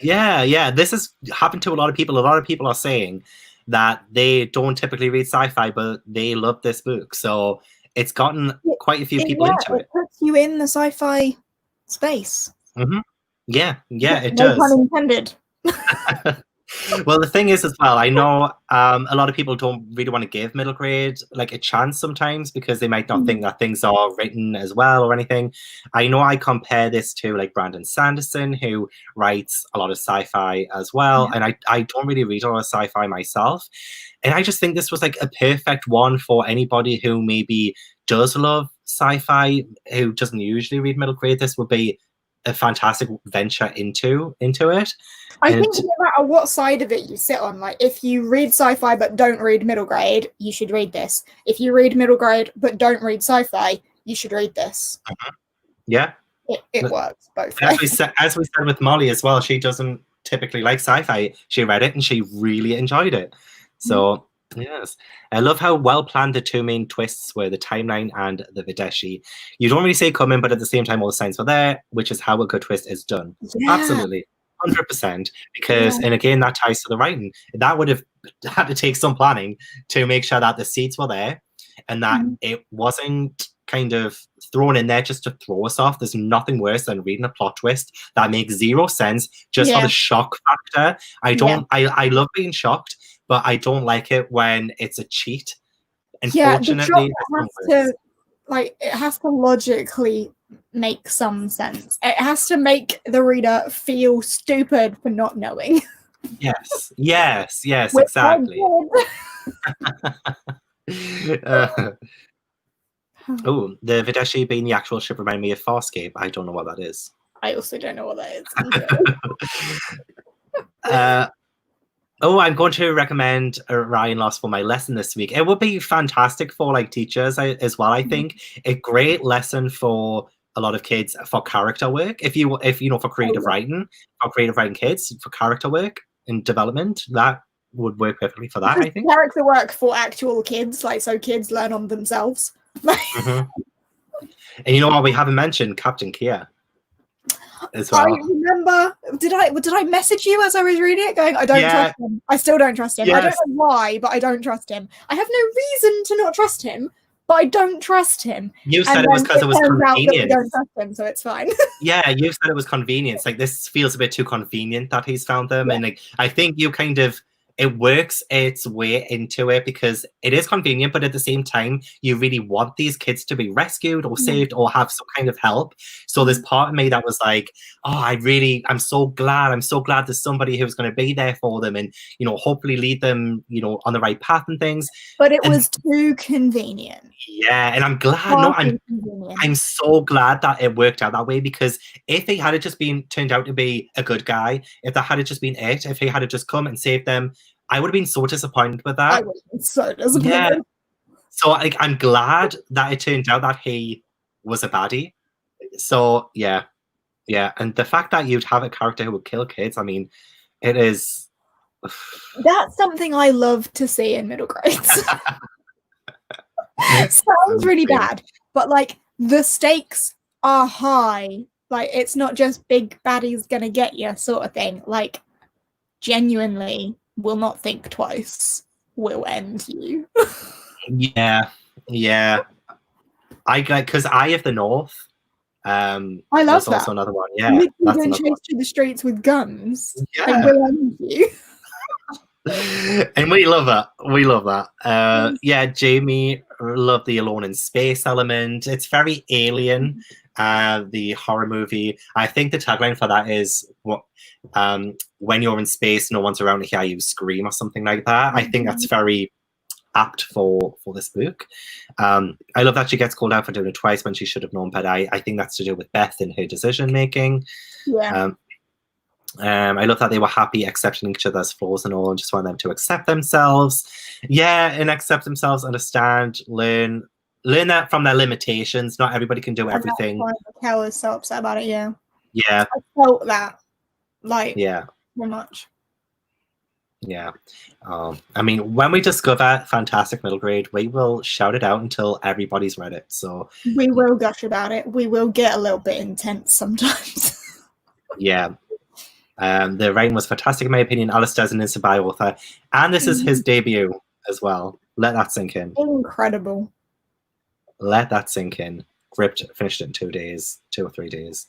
Yeah. This has happened to a lot of people. A lot of people are saying that they don't typically read sci-fi, but they love this book. So it's gotten quite a few people into it. It puts you in the sci-fi space. Yeah, it no does. No pun intended. Well, the thing is as well, I know a lot of people don't really want to give middle grade like a chance sometimes, because they might not think that things are written as well or anything. I know I compare this to like Brandon Sanderson, who writes a lot of sci-fi as well. And I don't really read a lot of sci-fi myself. And I just think this was like a perfect one for anybody who maybe does love sci-fi, who doesn't usually read middle grade. This would be a fantastic venture into it. I think no matter what side of it you sit on, like if you read sci-fi but don't read middle grade, you should read this. If you read middle grade but don't read sci-fi, you should read this. Yeah, it works both ways. As we said with Molly as well, she doesn't typically like sci-fi. She read it and she really enjoyed it. So yes, I love how well planned the two main twists were: the timeline and the Videshi. You don't really see it coming, but at the same time, all the signs were there, which is how a good twist is done. Absolutely, 100%. Because, and again, that ties to the writing. That would have had to take some planning to make sure that the seeds were there and that it wasn't kind of thrown in there just to throw us off. There's nothing worse than reading a plot twist that makes zero sense just for the shock factor. I love being shocked, but I don't like it when it's a cheat. Unfortunately, it has to logically make some sense. It has to make the reader feel stupid for not knowing. Yes, exactly. Oh, the Videshi being the actual ship reminded me of Farscape. I don't know what that is. I also don't know what that is. I'm going to recommend Orion Lost for my lesson this week. It would be fantastic for like teachers as well. I think a great lesson for a lot of kids for character work. If you know, for creative writing kids, for character work and development, that would work perfectly for that. I think character work for actual kids, like so kids learn on themselves. And you know what? We haven't mentioned Captain Kia as well. I remember. Did I message you as I was reading it, going, I don't trust him. I still don't trust him. I don't know why, but I don't trust him. I have no reason to not trust him, but I don't trust him. You said it was because it was convenient. Don't trust him, so it's fine. Yeah, you said it was convenience. Like, this feels a bit too convenient that he's found them, and like I think you kind of. It works its way into it because it is convenient, but at the same time, you really want these kids to be rescued or saved or have some kind of help. So there's part of me that was like, oh, I'm so glad there's somebody who's going to be there for them and, you know, hopefully lead them, you know, on the right path and things. But it was too convenient. Yeah, and I'm glad. I'm so glad that it worked out that way, because if he had just been turned out to be a good guy, if that had just been it, if he had just come and saved them, I would have been so disappointed with that. I would have been so disappointed. Yeah. So like, I'm glad that it turned out that he was a baddie. So yeah. And the fact that you'd have a character who would kill kids, I mean, it is. That's something I love to see in middle grades. Sounds really bad, but like the stakes are high. Like, it's not just big baddie's gonna get you sort of thing. Like, genuinely will not think twice, will end you. Yeah. I got because Eye of the North. I love was that. also another one. Yeah, Literally that's being another one. chased through the streets with guns. Yeah. And we'll end you. And we love that. We love that. Yeah, Jamie loved the Alone in Space element. It's very Alien, the horror movie. I think the tagline for that is what when you're in space, no one's around to hear you scream or something like that. I think that's very apt for this book. I love that she gets called out for doing it twice when she should have known better. I think that's to do with Beth and her decision making. Yeah. I love that they were happy accepting each other's flaws and all, and just want them to accept themselves. Yeah, and accept themselves, understand, learn that from their limitations. Not everybody can do everything. Kel is so upset about it. Yeah. Yeah. I felt that. Like. Yeah. So much. Yeah. I mean, when we discover Fantastic Middle Grade, we will shout it out until everybody's read it. So we will gush about it. We will get a little bit intense sometimes. Yeah. The writing was fantastic in my opinion. Alastair's an inspired author, and this is his debut as well. Let that sink in. Incredible. Let that sink in. Scribd finished it in 2 days, 2 or 3 days.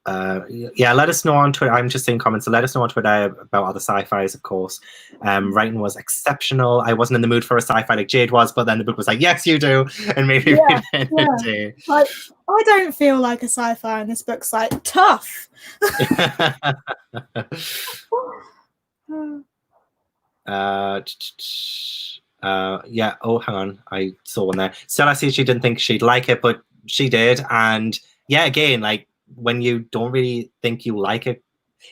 Yeah, let us know on Twitter. I'm just seeing comments. So let us know on Twitter about other sci-fis, of course. Writing was exceptional. I wasn't in the mood for a sci-fi like Jade was, but then the book was like, yes, you do, and made me read it in a day. Like, I don't feel like a sci-fi, and this book's like tough. Yeah. Oh, hang on. I saw one there. Stella said she didn't think she'd like it, but she did. And yeah, again, like when you don't really think you like it,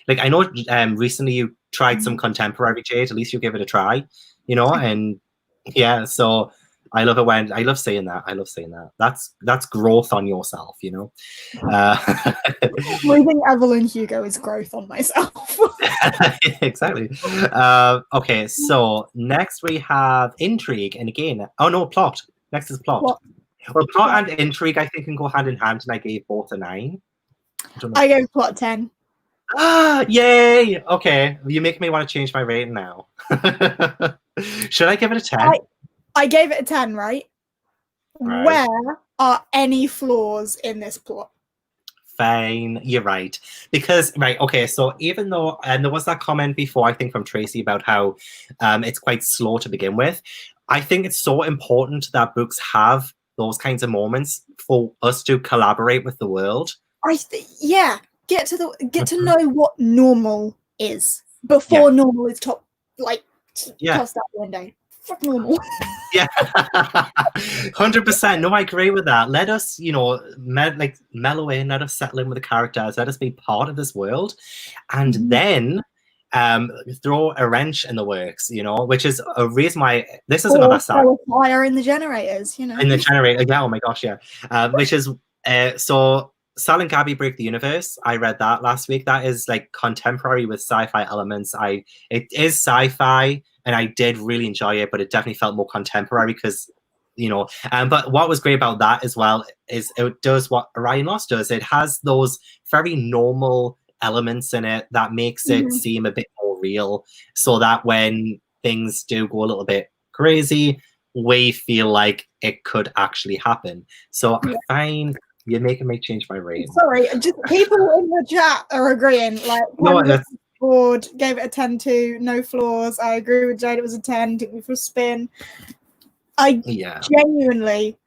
like I know recently you tried some contemporary Jade. At least you give it a try, you know. And yeah, so I love it when I love saying that. I love saying that. That's growth on yourself, you know. Reading Evelyn Hugo is growth on myself. Exactly. Okay, so next we have intrigue, and again, oh no, plot. Next is plot. Well, plot and intrigue, I think, can go hand in hand, and I gave both a 9. I gave plot 10. Ah, yay! Okay, you make me want to change my rating now. Should I give it a 10? I gave it a 10, right? Where are any flaws in this plot? Fine, you're right. Because, okay, so even though, and there was that comment before, I think, from Tracy about how it's quite slow to begin with, I think it's so important that books have those kinds of moments for us to collaborate with the world. Get to know what normal is before normal is tossed out the window. Fuck normal. Yeah, 100%. No, I agree with that. Let us, you know, mellow in. Let us settle in with the characters. Let us be part of this world, and then throw a wrench in the works. You know, which is a reason why this is another side. Fire in the generators. You know, in the generator. Yeah. Oh my gosh. Yeah. Which is so. Sal and Gabby Break the Universe. I read that last week. That is like contemporary with sci-fi elements. It is sci-fi, and I did really enjoy it, but it definitely felt more contemporary because, you know. But what was great about that as well is it does what Orion Lost does. It has those very normal elements in it that makes it seem a bit more real, so that when things do go a little bit crazy, we feel like it could actually happen. So fine. You're making me change my rating. Sorry, just people in the chat are agreeing. Like, board gave it a 10 too. No flaws. I agree with Jade. It was a 10. Took me for a spin. I genuinely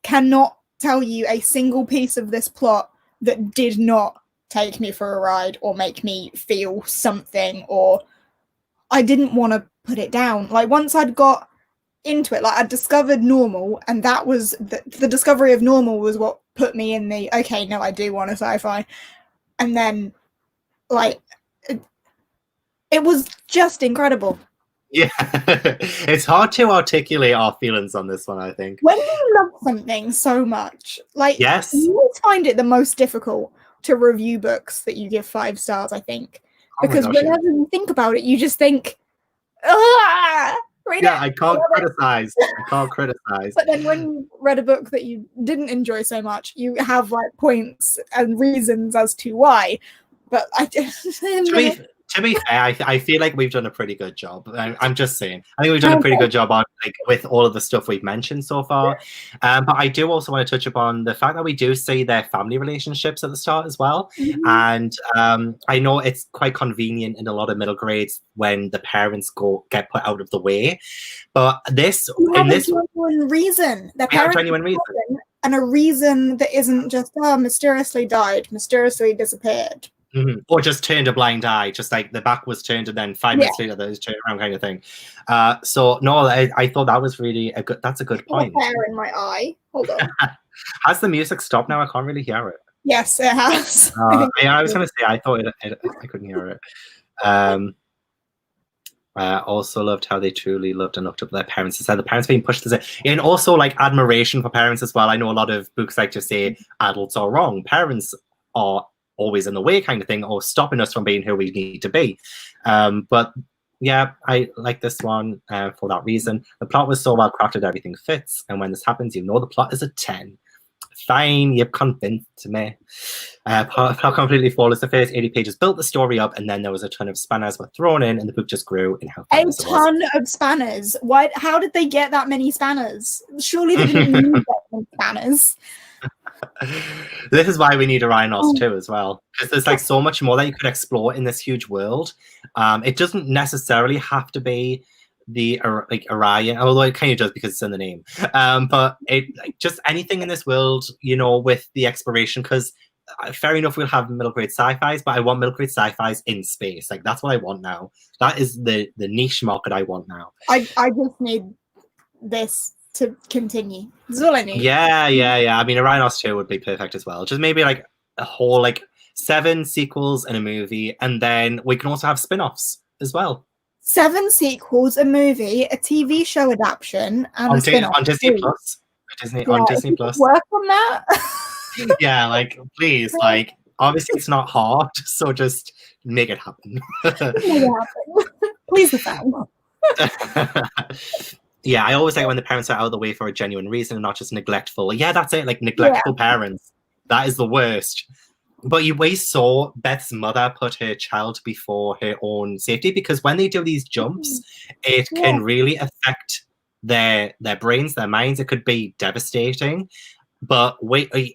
cannot tell you a single piece of this plot that did not take me for a ride or make me feel something, or I didn't want to put it down. Like, once I'd got into it, like, I discovered normal, and that was the discovery of normal was what put me in the okay, no, I do want a sci-fi. And then like it was just incredible. Yeah. It's hard to articulate our feelings on this one, I think. When you love something so much, like, you always find it the most difficult to review books that you give 5 stars, I think. Because whenever you think about it, you just think, I can't criticize. But then when you read a book that you didn't enjoy so much, you have like points and reasons as to why. But I just to To be fair, I feel like we've done a pretty good job. I'm just saying. I think we've done a pretty good job on with all of the stuff we've mentioned so far. But I do also want to touch upon the fact that we do see their family relationships at the start as well. And I know it's quite convenient in a lot of middle grades when the parents get put out of the way. But genuine reason. The parents genuine reason. And a reason that isn't just mysteriously died, mysteriously disappeared. Or just turned a blind eye, just like the back was turned and then 5 minutes later there was turned around kind of thing. So no, I thought that was really that's a good point. Hair in my eye. Hold on. Has the music stopped now? I can't really hear it. Yes, it has. I was going to say, I thought I couldn't hear it. I also loved how they truly loved and looked up to their parents. Instead, the parents being pushed to say, and also like admiration for parents as well. I know a lot of books like to say adults are wrong, parents are always in the way kind of thing, or stopping us from being who we need to be. But yeah, I like this one for that reason. The plot was so well crafted, everything fits. And when this happens, you know the plot is a 10. Fine, you've convinced me. Plot completely flawless. The first 80 pages built the story up, and then there was a ton of spanners were thrown in, and the book just grew in how a ton of spanners. Why? How did they get that many spanners? Surely they didn't use that many spanners. This is why we need Orion too as well, because there's like so much more that you could explore in this huge world. It doesn't necessarily have to be the Orion, although it kind of does because it's in the name. But it just anything in this world, you know, with the exploration. Because fair enough, we'll have middle grade sci-fis, but I want middle grade sci-fis in space. Like that's what I want now. That is the niche market I want now. I just need this to continue. That's all I need. Yeah. I mean, Orion 2 would be perfect as well. Just maybe like a whole 7 sequels and a movie, and then we can also have spin-offs as well. 7 sequels, a movie, a TV show adaptation, and on a spin-off. On Disney Plus. On Disney Plus. Work on that. Yeah, please, obviously it's not hard, so just make it happen. Please, the fan. Yeah, I always like when the parents are out of the way for a genuine reason and not just neglectful. Yeah, that's it. Neglectful parents. That is the worst. But we saw Beth's mother put her child before her own safety, because when they do these jumps, it can really affect their brains, their minds. It could be devastating. But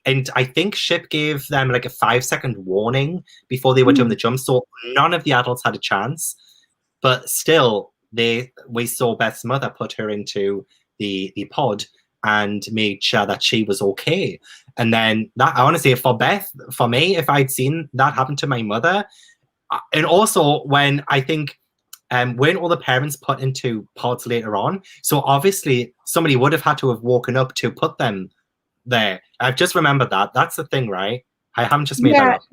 and I think Ship gave them a 5-second warning before they were doing the jump, so none of the adults had a chance. But still, we saw Beth's mother put her into the pod and made sure that she was okay. And then that, honestly, for me, if I'd seen that happen to my mother, and also when I think weren't all the parents put into pods later on, so obviously somebody would have had to have woken up to put them there. I've just remembered that. That's the thing, right? I haven't just made that up.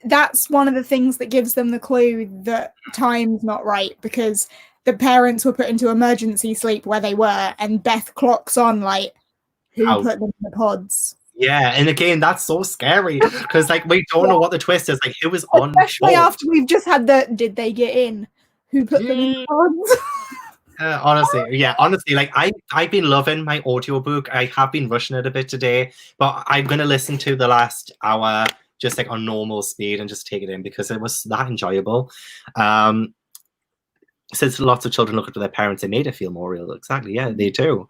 That's one of the things that gives them the clue that time's not right, because the parents were put into emergency sleep where they were, and Beth clocks on who put them in the pods. Yeah, and again, that's so scary because we don't know what the twist is. Who was on especially after we've just had did they get in? Who put them in the pods? Honestly, I've been loving my audiobook. I have been rushing it a bit today, but I'm gonna listen to the last hour just on normal speed and just take it in because it was that enjoyable. Since lots of children look up to their parents, it made it feel more real. Exactly, yeah, they do.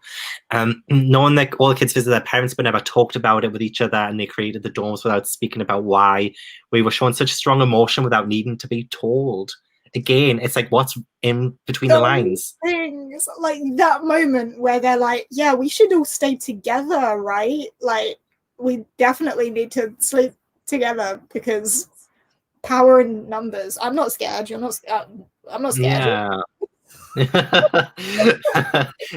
Knowing that all the kids visit their parents but never talked about it with each other, and they created the dorms without speaking about why. We were showing such strong emotion without needing to be told. Again, it's what's in between the lines. Things that moment where they're yeah, we should all stay together, right? We definitely need to sleep together because power in numbers. I'm not scared. You're not scared. I'm not scared. Yeah.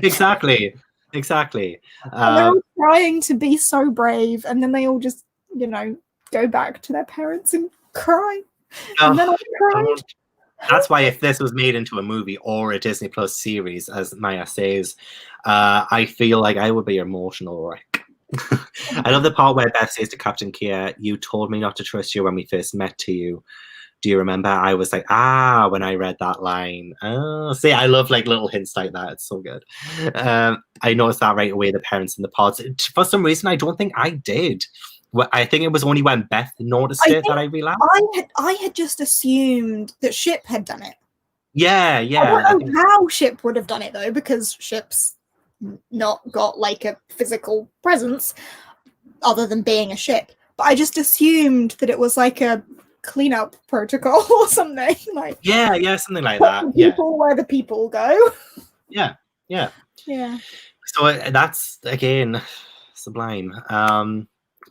Exactly. And they're all trying to be so brave, and then they all just, go back to their parents and cry. And then I cried. That's why if this was made into a movie or a Disney Plus series, as Maya says, I feel like I would be emotional wreck. I love the part where Beth says to Captain Kier, "You told me not to trust you when we first met to you. Do you remember?" I was when I read that line. Oh, see, I love little hints like that. It's so good. I noticed that right away, the parents in the pods. For some reason, I don't think I did I think it was only when Beth noticed it that I realized. I had just assumed that Ship had done it. Yeah. I don't know how Ship would have done it though, because Ship's not got like a physical presence other than being a ship. But I just assumed that it was like a cleanup protocol or something. Like something like that. People where the people go. Yeah. So that's again sublime.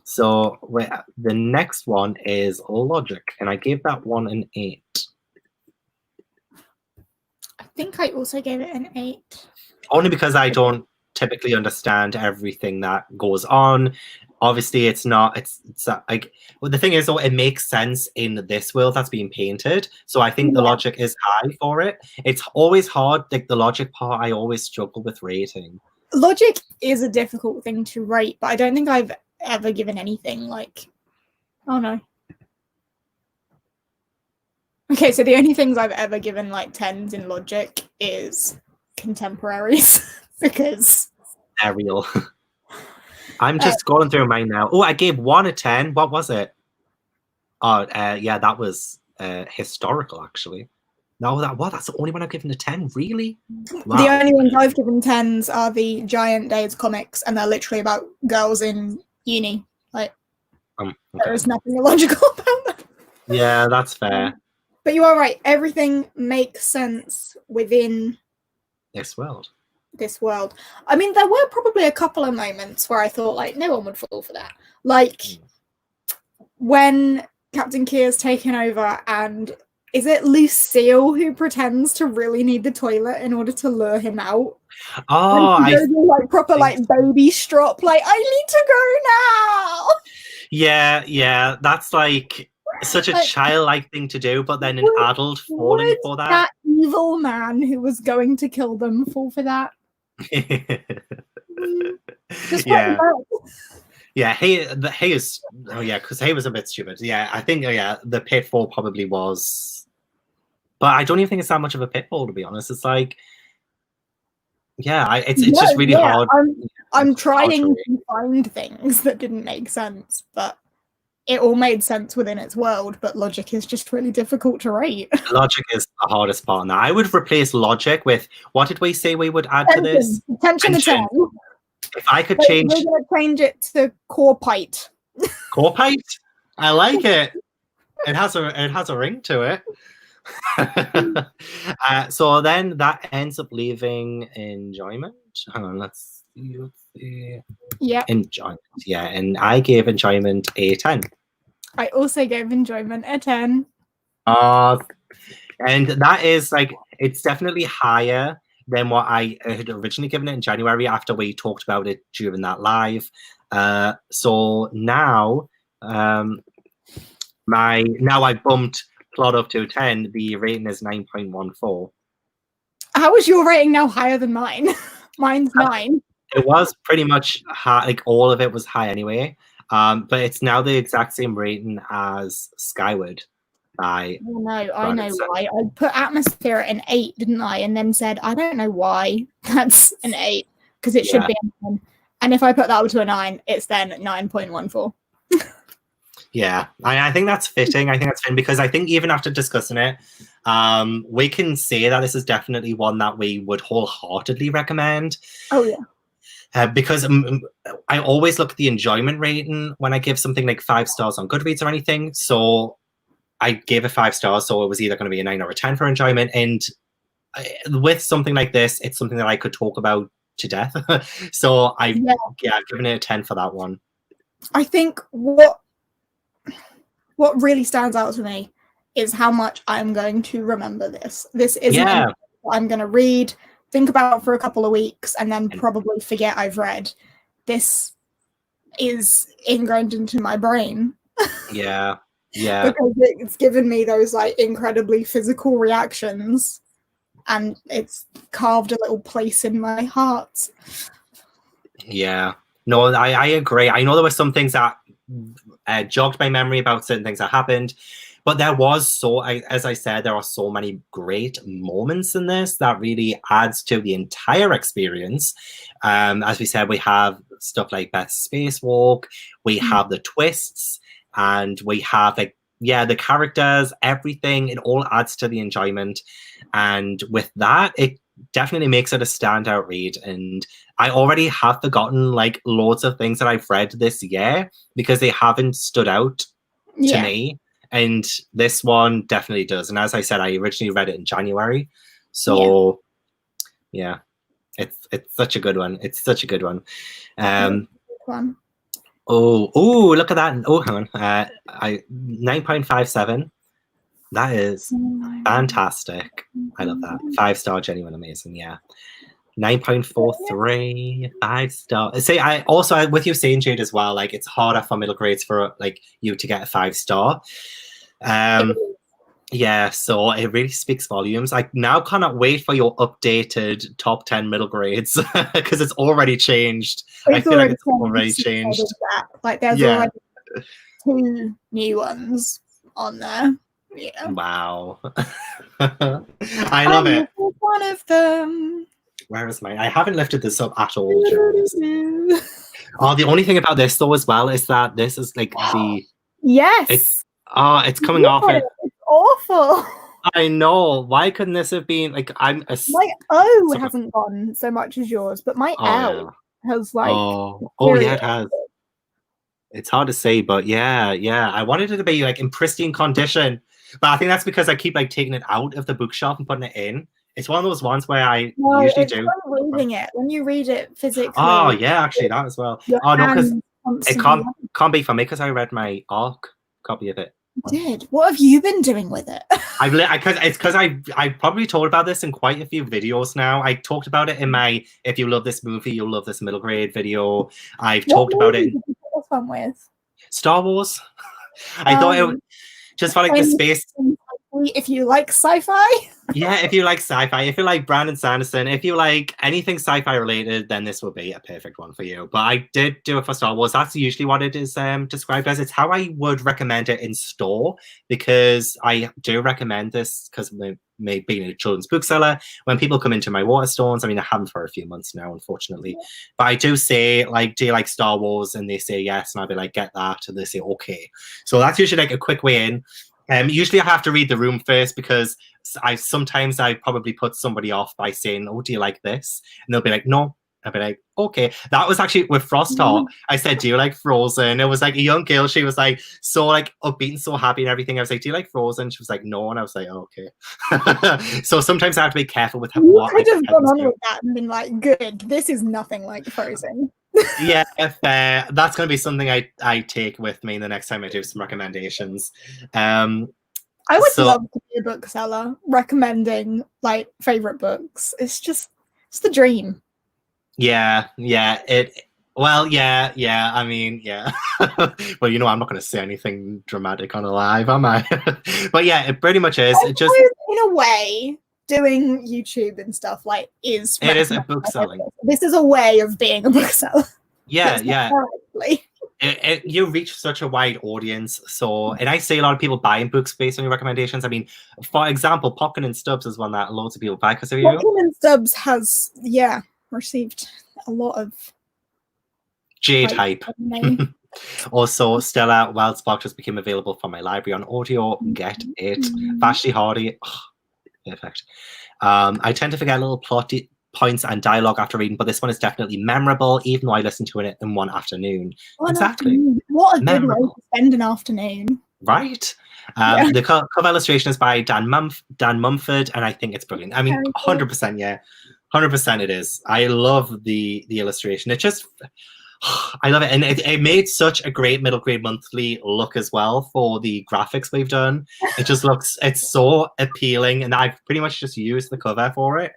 So the next one is logic, and I gave that one an 8. I think I also gave it an 8. Only because I don't typically understand everything that goes on. Obviously, it's like, well, the thing is, though, it makes sense in this world that's being painted. So I think the logic is high for it. It's always hard. Like the logic part, I always struggle with rating. Logic is a difficult thing to rate, but I don't think I've ever given anything like, oh no. Okay, so the only things I've ever given like 10s in logic is contemporaries because they're real. I'm just going through mine now. Oh, I gave one a 10. What was it? Oh, yeah, that was historical actually. No, that's the only one I've given a 10. Really? Wow. The only ones I've given 10s are the Giant Days comics, and they're literally about girls in uni. Like, okay. There is nothing illogical about them. Yeah, that's fair. But you are right. Everything makes sense within this world. I mean, there were probably a couple of moments where I thought, like, no one would fall for that. Like, when Captain Keir's taken over, and is it Lucille who pretends to really need the toilet in order to lure him out? Oh, like proper like baby strop, like, I need to go now. Yeah, that's like such a childlike thing to do, but then an adult falling for that. That evil man who was going to kill them fall for that. Yeah, he is. Oh yeah, because he was a bit stupid. Yeah, I think the pitfall probably was, but I don't even think it's that much of a pitfall, to be honest. It's like, it's just really hard. I'm trying to find things that didn't make sense, but it all made sense within its world. But logic is just really difficult to rate. Logic is the hardest part. Now, I would replace logic with, what did we say we would add to this? Tension. If I could change, we're going to change it to corpite. Corpite? I like it. It has a ring to it. So then that ends up leaving enjoyment. Hang on, let's see. Yeah. Enjoyment. Yeah, and I gave enjoyment a 10. I also gave enjoyment a 10. And that is like, it's definitely higher than what I had originally given it in January after we talked about it during that live. So now, I bumped plot up to 10. The rating is 9.14. How is your rating now higher than mine? Mine's 9. It was pretty much high, like all of it was high anyway. But it's now the exact same rating as Skyward. I know why. I put Atmosphere at an 8, didn't I? And then said, I don't know why that's an 8, because it should be a 9. And if I put that up to a 9, it's then 9.14. Yeah, I think that's fitting. I think that's fitting because I think even after discussing it, we can say that this is definitely one that we would wholeheartedly recommend. Oh, yeah. Because I always look at the enjoyment rating when I give something like 5 stars on Goodreads or anything. So I gave it 5 stars, so it was either going to be a 9 or a 10 for enjoyment. And with something like this, it's something that I could talk about to death. So I've given it a 10 for that one. I think what really stands out to me is how much I'm going to remember this. This isn't what I'm going to read, think about for a couple of weeks, and then probably forget I've read. This is ingrained into my brain. Yeah. Because it's given me those like incredibly physical reactions, and it's carved a little place in my heart. Yeah. No, I agree. I know there were some things that jogged my memory about certain things that happened, But there was as I said, there are so many great moments in this that really adds to the entire experience. As we said, we have stuff like Beth's spacewalk, we have the twists, and we have like, yeah, the characters, everything. It all adds to the enjoyment. And with that, it definitely makes it a standout read. And I already have forgotten like loads of things that I've read this year because they haven't stood out to me. And this one definitely does. And as I said, I originally read it in January. So yeah, it's such a good one. It's such a good one. Oh, look at that. Oh, hang on. 9.57. That is fantastic. I love that. 5-star, genuine, amazing. Yeah. 9.43, 5-star. See, I also, with you saying, Jade, as well, like, it's harder for middle grades for like you to get a 5-star. Yeah, so it really speaks volumes. I now cannot wait for your updated top 10 middle grades because it's already changed. I feel like it's already changed. Like, there's already 2 new ones on there. Yeah. Wow. I love it. One of them. Where is mine? I haven't lifted this up at all. Oh, the only thing about this though as well is that this is like the it's coming off it. It's awful. I know. Why couldn't this have been like my O hasn't gone so much as yours, but my L has like yeah, it has. It's hard to say, but yeah. I wanted it to be like in pristine condition. But I think that's because I keep like taking it out of the bookshelf and putting it in. It's one of those ones where I usually do. Reading it when you read it physically. Oh yeah, actually that as well. Oh no, because it can't be for me because I read my ARC copy of it. You did. What have you been doing with it? Because I probably told about this in quite a few videos now. I talked about it in my "If you love this movie, you'll love this middle grade" video. I've talked about it. Fun with Star Wars. I thought it was just for like the space. If you like sci-fi. Yeah, if you like sci-fi, if you like Brandon Sanderson, if you like anything sci-fi related, then this will be a perfect one for you. But I did do it for Star Wars. That's usually what it is described as. It's how I would recommend it in store, because I do recommend this because me being a children's bookseller, when people come into my Waterstones, I mean, I haven't for a few months now, unfortunately, but I do say, like, do you like Star Wars? And they say yes, and I'll be like, get that, and they say okay. So that's usually like a quick way in. Usually I have to read the room first because I probably put somebody off by saying, oh, do you like this? And they'll be like, no. I'll be like, okay. That was actually with Frostheart. I said, do you like Frozen? It was like a young girl. She was like so like upbeat and so happy and everything. I was like, do you like Frozen? She was like, no. And I was like, oh, okay. So sometimes I have to be careful with what I could have gone on with that and been like, good, this is nothing like Frozen. Yeah, that's going to be something I take with me the next time I do some recommendations. I would love to be a bookseller recommending like favorite books. It's the dream. Yeah. I mean, yeah. Well, you know, I'm not going to say anything dramatic on a live, am I? But yeah, it pretty much is. It just in a way. Doing YouTube and stuff it is a book selling. This is a way of being a bookseller. Yeah. You reach such a wide audience. So, and I see a lot of people buying books based on your recommendations. I mean, for example, Popkin and Stubbs is one that loads of people buy because of you. Popkin and Stubbs has received a lot of Jade hype. Also, Stella Wild Spark just became available for my library on audio. Get it. Vashti Hardy. Perfect. I tend to forget little plot points and dialogue after reading, but this one is definitely memorable, even though I listened to it in one afternoon. Exactly. What a good way to spend an afternoon. Right. The cover illustration is by Dan Mumford, and I think it's brilliant. I mean, 100%, yeah. 100% it is. I love the illustration. It just... I love it, and it made such a great middle grade monthly look as well for the graphics we've done. It just it's so appealing, and I've pretty much just used the cover for it.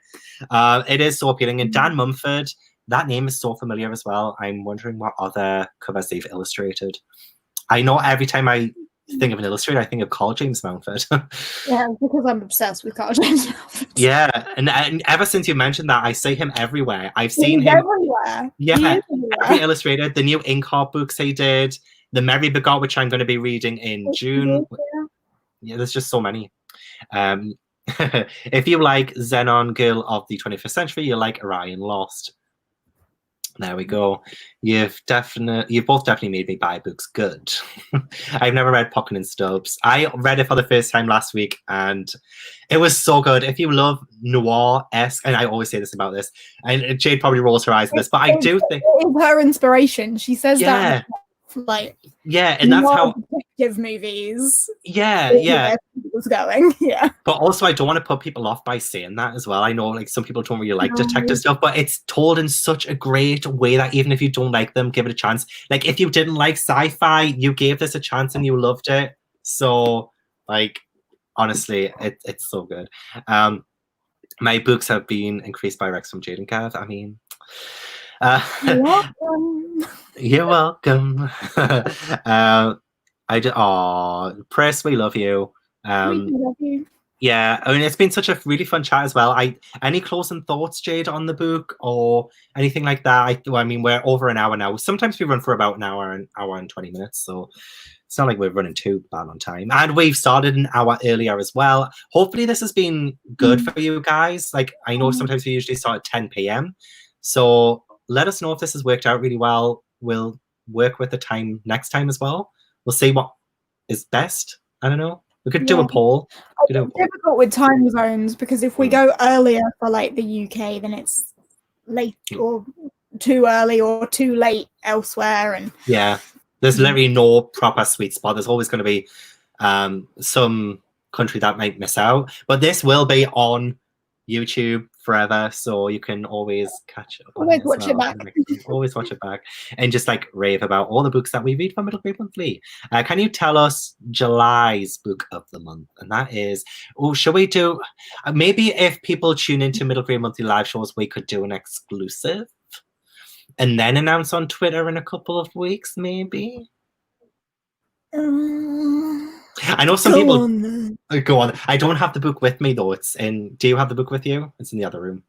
It is so appealing, and Dan Mumford, that name is so familiar as well. I'm wondering what other covers they've illustrated. I know every time I think of an illustrator, I think of Carl James Mumford. Yeah, because I'm obsessed with Carl James Mumford. Yeah, and ever since you mentioned that, I see him everywhere. I've seen him everywhere. Yeah, every illustrator. The new Inkheart books he did, the Mary Begot, which I'm going to be reading in June. yeah, there's just so many. If you like Xenon Girl of the 21st Century, you like Orion Lost. There we go. You've both definitely made me buy books good. I've never read Pocket and Stubbs. I read it for the first time last week, and it was so good. If you love noir-esque, and I always say this about this, and Jade probably rolls her eyes at this, but I do think it's her inspiration. She says that like and that's how detective movies. Yeah. Was going. Yeah. But also, I don't want to put people off by saying that as well. I know, like, some people don't really like detective stuff, but it's told in such a great way that even if you don't like them, give it a chance. Like, if you didn't like sci-fi, you gave this a chance and you loved it. So, like, honestly, it's so good. My books have been increased by Rex from Jade and Gav. I mean, you're welcome. You're welcome. Press, we love you. We love you. Yeah, I mean, it's been such a really fun chat as well. Any closing thoughts, Jade, on the book or anything like that? I mean, we're over an hour now. Sometimes we run for about an hour and 20 minutes, so it's not like we're running too bad on time. And we've started an hour earlier as well. Hopefully this has been good for you guys. Like, I know sometimes we usually start at 10 p.m. So let us know if this has worked out really well. We'll work with the time next time as well. We'll see what is best. I don't know. We could do a poll. It's difficult with time zones because if we go earlier for like the UK, then it's late or too early or too late elsewhere. And there's literally no proper sweet spot. There's always going to be some country that might miss out. But this will be on YouTube forever, so you can always catch up. Always watch it back. Always watch it back and just like rave about all the books that we read from Middle Grade Monthly. Can you tell us July's book of the month? And that is, shall we do maybe if people tune into Middle Grade Monthly live shows, we could do an exclusive and then announce on Twitter in a couple of weeks, maybe. I know some people go on. I don't have the book with me though. Do you have the book with you? It's in the other room.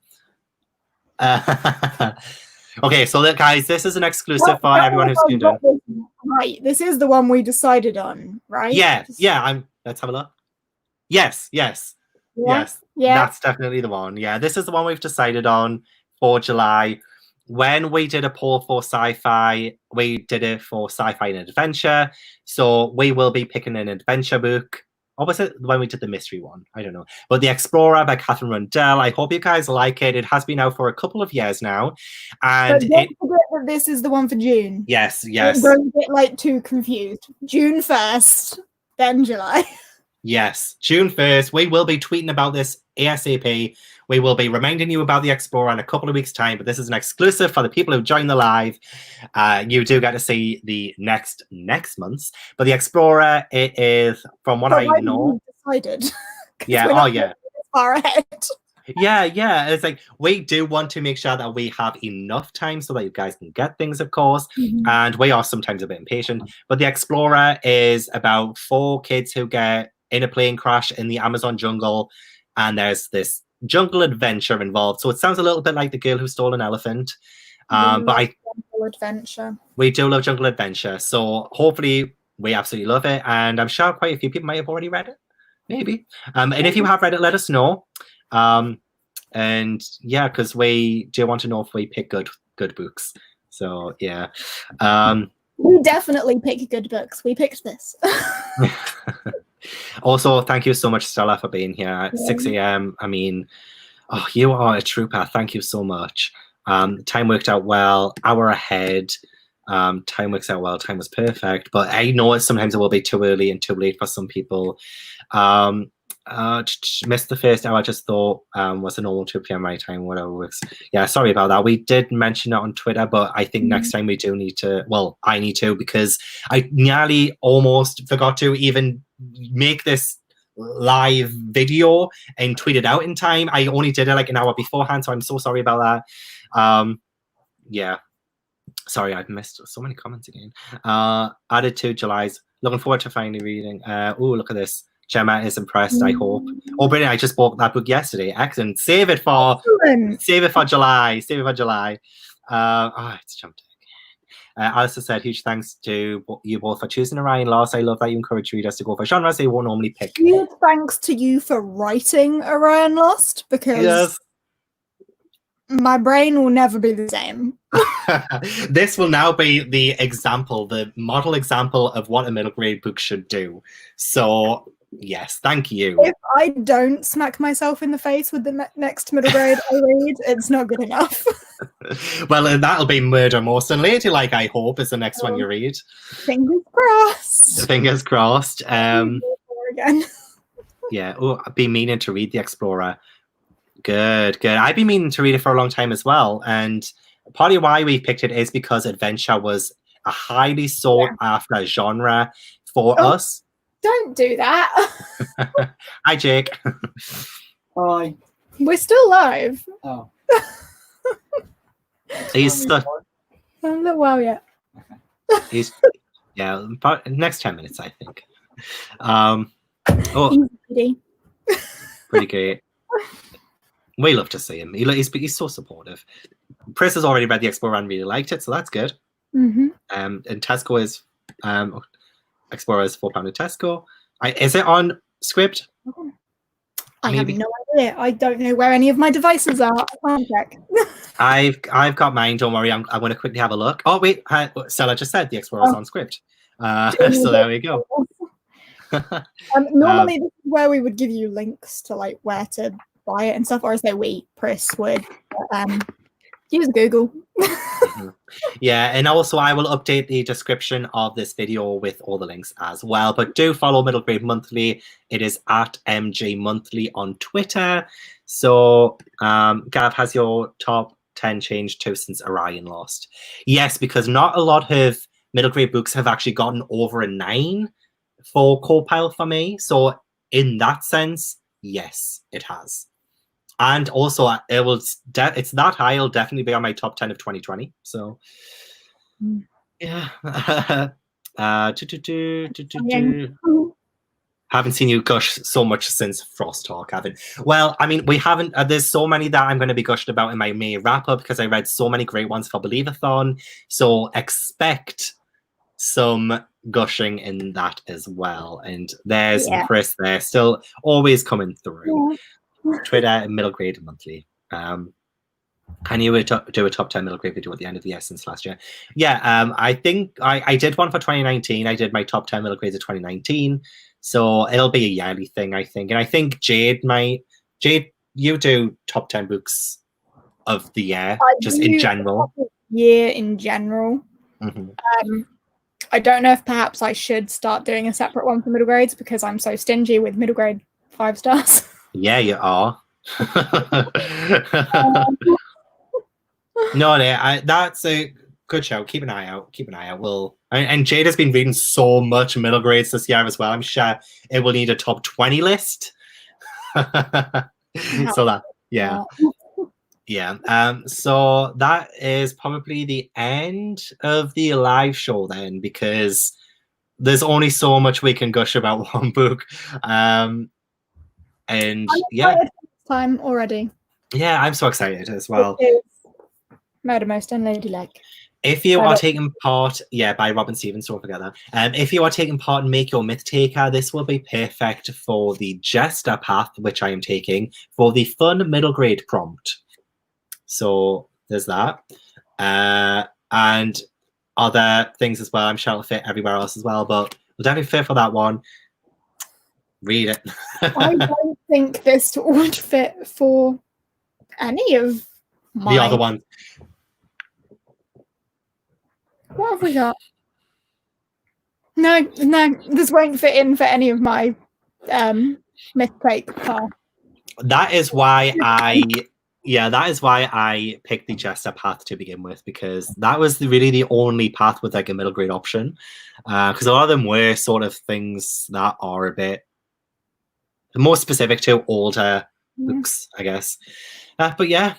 Okay, so guys, this is an exclusive for everyone who's tuned in. Right, this is the one we decided on, right? Let's have a look. Yes. That's definitely the one. Yeah, this is the one we've decided on for July. When we did a poll for sci-fi, we did it for sci-fi and adventure. So we will be picking an adventure book. Or was it when we did the mystery one? I don't know. But The Explorer by Catherine Rundell. I hope you guys like it. It has been out for a couple of years now. And don't forget that this is the one for June. Yes. Don't get too confused. June 1st, then July. Yes, June 1st. We will be tweeting about this ASAP. We will be reminding you about The Explorer in a couple of weeks' time, but this is an exclusive for the people who join the live. You do get to see the next month's. But The Explorer, it is, from what I know... Decided. Yeah, far ahead. Yeah. It's like, we do want to make sure that we have enough time so that you guys can get things, of course. And we are sometimes a bit impatient. But The Explorer is about 4 kids who get in a plane crash in the Amazon jungle, and there's this jungle adventure involved. So it sounds a little bit like The Girl Who Stole an Elephant. Jungle adventure. We do love jungle adventure. So hopefully we absolutely love it. And I'm sure quite a few people might have already read it. Maybe. And if you have read it, let us know. And yeah, because we do want to know if we pick good books. So yeah. We definitely pick good books. We picked this. Also, thank you so much, Stella, for being here at 6 a.m. I mean, you are a trooper. Thank you so much. Time worked out well. Hour ahead. Time works out well. Time was perfect. But I know sometimes it will be too early and too late for some people. Missed the first hour. I just thought was a normal 2 p.m. my time, whatever works. Yeah, sorry about that. We did mention it on Twitter, but I think next time we do need to. Well, I need to, because I nearly almost forgot to even make this live video and tweet it out in time. I only did it like an hour beforehand, so I'm so sorry about that. Yeah, sorry, I've missed so many comments again. Added to July's. Looking forward to finally reading. Look at this. Gemma is impressed, I hope. Oh, brilliant. I just bought that book yesterday. Excellent. Save it for July. It's jumped. Alistair said, huge thanks to you both for choosing Orion Lost. I love that you encourage readers to go for genres they won't normally pick. Huge thanks to you for writing Orion Lost, because my brain will never be the same. This will now be the example, the model example of what a middle grade book should do. So, yes, thank you. If I don't smack myself in the face with the next middle grade I read, it's not good enough. Well, that'll be Murder Most and Ladylike, I hope, is the next one you read. Fingers crossed. Fingers crossed. Again. Yeah, I've been meaning to read The Explorer. Good. I've been meaning to read it for a long time as well. And partly why we picked it is because adventure was a highly sought after genre for us. Don't do that. Hi, Jake. Hi. We're still live. Oh. He's stuck. A little while yet. He's next 10 minutes, I think. Pretty great. We love to see him. He's so supportive. Chris has already read The Explorer and really liked it, so that's good. And Tesco is Explorer is £4 at Tesco. Is it on Scribd? I have no idea. I don't know where any of my devices are. I can't check. I've got mine. Don't worry. I'm going to quickly have a look. Oh wait, Stella just said The Explorer is on Scribd. So there we go. Normally, this is where we would give you links to like where to buy it and stuff, or I say Chris would. Use Google. Yeah, and also I will update the description of this video with all the links as well. But do follow Middle Grade Monthly. It is at MJ Monthly on Twitter. So, Gav, has your top 10 changed too since Orion Lost? Yes, because not a lot of middle grade books have actually gotten over a 9 for compile for me. So, in that sense, yes, it has. And also, it's that high. It'll definitely be on my top 10 of 2020. So, yeah. Haven't seen you gush so much since Frost Talk, haven't? Well, I mean, we haven't. There's so many that I'm going to be gushed about in my May wrap up because I read so many great ones for Believathon. So expect some gushing in that as well. And there's Chris there, still always coming through. Twitter, Middle Grade Monthly. Can you do a top 10 middle grade video at the end of the Essence last year? Yeah, I think I did one for 2019. I did my top 10 middle grades of 2019. So it'll be a yearly thing, I think. And I think Jade, you do top 10 books of the year, just in general. Year in general. I don't know if perhaps I should start doing a separate one for middle grades because I'm so stingy with middle grade 5 stars. Yeah, you are. No, that's a good show. Keep an eye out. And Jade has been reading so much middle grades this year as well. I'm sure it will need a top 20 list. So that, yeah. So that is probably the end of the live show then, because there's only so much we can gush about one book. And time already. Yeah, I'm so excited as well. Murder Most and Ladylike. If you are taking part, by Robin Stevens, don't forget that. If you are taking part in Make Your Myth Taker, this will be perfect for the Jester path, which I am taking, for the fun middle grade prompt. So there's that. And other things as well. I'm sure it'll fit everywhere else as well, but we'll definitely fit for that one. Read it. I don't think this would fit for any of the other ones. What have we got? No, this won't fit in for any of my myth take path. That is why I picked the Jester path to begin with, because that was really the only path with like a middle grade option. Because a lot of them were sort of things that are a bit more specific to older books, I guess. But yeah,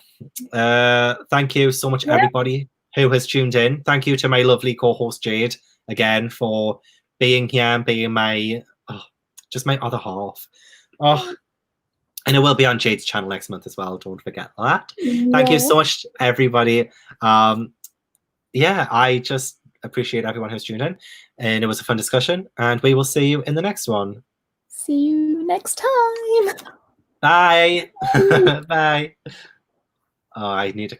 thank you so much, everybody who has tuned in. Thank you to my lovely co-host Jade again for being here and being my just my other half. And it will be on Jade's channel next month as well. Don't forget that. Thank you so much, everybody. yeah, I just appreciate everyone who's tuned in, and it was a fun discussion, and we will see you in the next one. See you next time. Bye. Bye. Oh, I need to